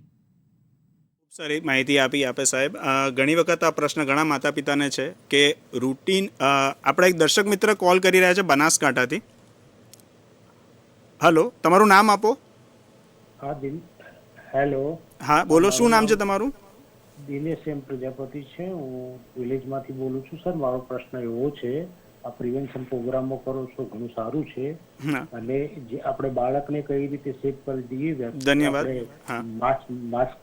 સારી માહિતી આપી આપે સાહેબ. ઘણી વખત આ પ્રશ્ન ઘણા માતા પિતાને છે કે રૂટીન, આપણા એક દર્શક મિત્ર કોલ કરી રહ્યા છે બનાસકાંઠાથી. હલો, તમારું નામ આપો. હા હેલો. હા બોલો, શું નામ છે તમારું? દિનેશ એમ પ્રજાપતિ છે, હું વિલેજમાંથી બોલું છું. સર, મારો પ્રશ્ન એવો છે, આ પ્રિવેન્શન પ્રોગ્રામો કરો છો ઘણું સારું છે, અને જે આપણે બાળકને કઈ રીતે સેફ કરી દઈએ, ધન્યવાદ. માસ્ક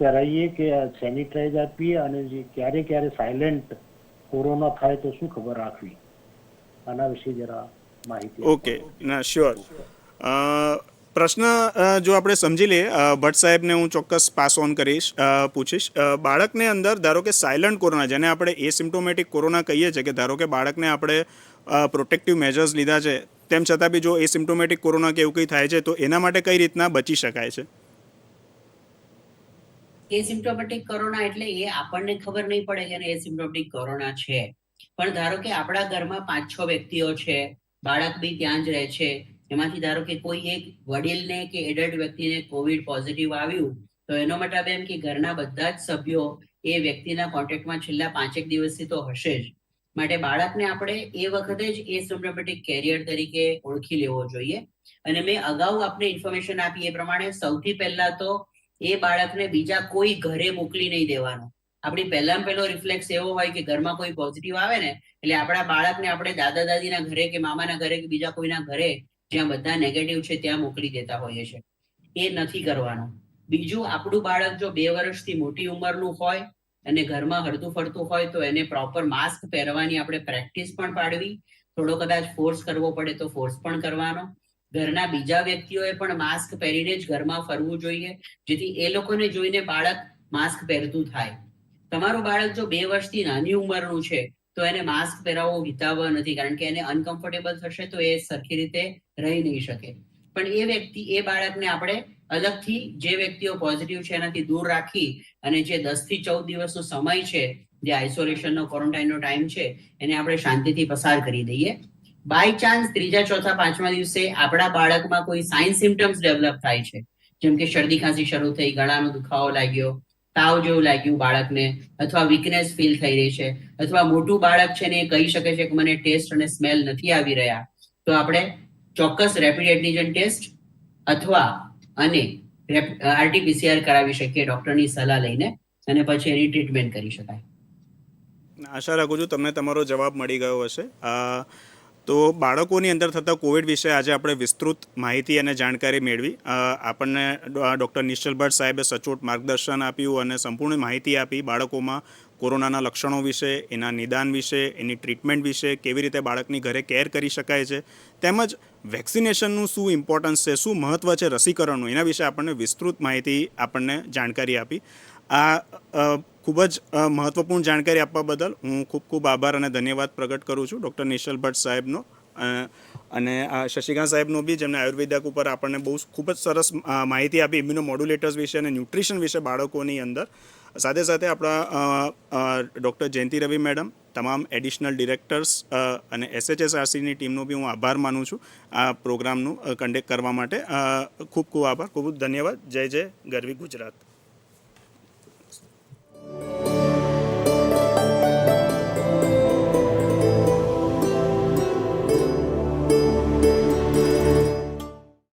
પહેરાઈએ કે સેનિટાઈઝ આપીએ, અને જે ક્યારે સાયલેન્ટ કોરોના થાય તો શું ખબર રાખવી, આના વિશે જરા માહિતી. ઓકે, ના શ્યોર. પ્રશ્ન જો આપણે સમજી લઈએ, ભટ્ટ સાહેબને હું ચોક્કસ પાસ ઓન પૂછીશ. બાળકને અંદર ધારો કે સાયલન્ટ કોરોના, જેને આપણે એસિમ્પ્ટોમેટિક કોરોના કહીએ છીએ, કે ધારો કે બાળકને આપણે પ્રોટેક્ટિવ મેજર્સ લીધા છે, તેમ છતાં બી જો એસિમ્પ્ટોમેટિક કોરોના કે એવું કંઈ થાય છે, તો એના માટે કઈ રીતના બચી શકાય છે? એસિમ્પ્ટોમેટિક કોરોના એટલે એ આપણને ખબર નહીં પડે કે એસિમ્પ્ટોમેટિક કોરોના છે, પણ ધારો કે આપણા ઘરમાં 5-6 વ્યક્તિઓ છે, બાળક બી ત્યાં જ રહે છે, એમાંથી ધારો કે કોઈ એક વડીલને કે એડલ્ટ વ્યક્તિને કોવિડ પોઝિટિવ આવ્યું, તો એનો મતલબ એમ કે ઘરના બધા જ સભ્યો એ વ્યક્તિના કોન્ટેક્ટમાં છેલ્લા 5 દિવસથી તો હશે જ. માટે બાળકને આપણે એ વખતે જ એસિમ્પ્ટોમેટિક કેરિયર તરીકે ઓળખી લેવો જોઈએ. અને મેં અગાઉ આપને ઇન્ફોર્મેશન આપી એ પ્રમાણે સૌથી પહેલા તો એ બાળકને બીજા કોઈ ઘરે મોકલી નહીં દેવાનો. આપણી પહેલો રિફ્લેક્સ એવો હોય કે ઘરમાં કોઈ પોઝિટિવ આવે ને એટલે આપણા બાળકને આપણે દાદા દાદીના ઘરે કે મામાના ઘરે કે બીજા કોઈના ઘરે જ્યાં બધા નેગેટિવ છે ત્યાં મોકલી દેતા હોઈએ છીએ. એ નથી કરવાનું. બીજું, આપણું બાળક જો 2 વર્ષથી મોટી ઉંમરનું હોય અને ઘરમાં હરતું ફરતું હોય તો એને પ્રોપર માસ્ક પહેરવાની આપણે પ્રેક્ટિસ પણ પાડવી. થોડો કદાચ ફોર્સ કરવો પડે તો ફોર્સ પણ કરવાનો. ઘરના બીજા વ્યક્તિઓએ પણ માસ્ક પહેરીને જ ઘરમાં ફરવું જોઈએ, જેથી એ લોકોને જોઈને બાળક માસ્ક પહેરતું થાય. તમારું બાળક જો 2 વર્ષથી નાની ઉંમરનું છે તો એને માસ્ક પહેરાવવો હિતાવહ નથી, કારણ કે એને અનકમ્ફર્ટેબલ થશે તો એ સરખી રીતે રહી નહીં શકે. પણ એ બાળકને આપણે અલગથી જે વ્યક્તિઓ પોઝિટિવ છે એનાથી દૂર રાખી અને જે 10 થી 14 દિવસનો સમય છે, જે આઇસોલેશનનો ક્વોરન્ટાઇનનો ટાઈમ છે, એને આપણે શાંતિથી પસાર કરી દઈએ. બાય ચાન્સ 3જા 4થા 5મા દિવસે આપણા બાળકમાં કોઈ સાઇન સિમ્ટમ્સ ડેવલપ થાય છે, જેમ કે શરદી ખાંસી શરૂ થઈ, ગળાનો દુખાવો લાગ્યો, તાવ જેવું લાગ્યું બાળકને, અથવા વીકનેસ ફીલ થઈ રહી છે, અથવા મોટું બાળક છે ને એ કહી શકે છે કે મને ટેસ્ટ અને સ્મેલ નથી આવી રહ્યા, તો આપણે ચોક્કસ રેપિડ એન્ટિજન ટેસ્ટ અથવા અને આરટીપીસીઆર કરાવી શકીએ ડોક્ટરની સલાહ લઈને, અને પછી એની ટ્રીટમેન્ટ કરી શકાય. આશા રાખું છું તમને તમારો જવાબ મળી ગયો હશે. તો બાળકોની અંદર થતા કોવિડ વિશે આજે આપણે વિસ્તૃત માહિતી અને જાણકારી મેળવી. આપણને ડૉક્ટર નિશ્ચલ ભટ્ટ સાહેબે સચોટ માર્ગદર્શન આપ્યું અને સંપૂર્ણ માહિતી આપી બાળકોમાં કોરોનાના લક્ષણો વિશે, એના નિદાન વિશે, એની ટ્રીટમેન્ટ વિશે, કેવી રીતે બાળકની ઘરે કેર કરી શકાય છે, તેમજ વેક્સિનેશનનું શું ઇમ્પોર્ટન્સ છે, શું મહત્ત્વ છે રસીકરણનું, એના વિશે આપણને વિસ્તૃત માહિતી આપણને જાણકારી આપી. આ ખૂબ જ મહત્ત્વપૂર્ણ જાણકારી આપવા બદલ હું ખૂબ આભાર અને ધન્યવાદ પ્રગટ કરું છું ડૉક્ટર નિશ્ચલ ભટ્ટ સાહેબનો, અને શશિકાંત સાહેબનો બી, જેમને આયુર્વેદક ઉપર આપણને ખૂબ જ સરસ માહિતી આપી ઇમ્યુનોમોડ્યુલેટર્સ વિશે અને ન્યુટ્રિશન વિશે બાળકોની અંદર. સાથે સાથે આપણા ડૉક્ટર જયંતિ રવિ મેડમ, તમામ એડિશનલ ડિરેક્ટર્સ અને SHSRCની ટીમનો બી હું આભાર માનું છું આ પ્રોગ્રામનું કન્ડક્ટ કરવા માટે. ખૂબ આભાર, ખૂબ ધન્યવાદ. જય ગરવી ગુજરાત.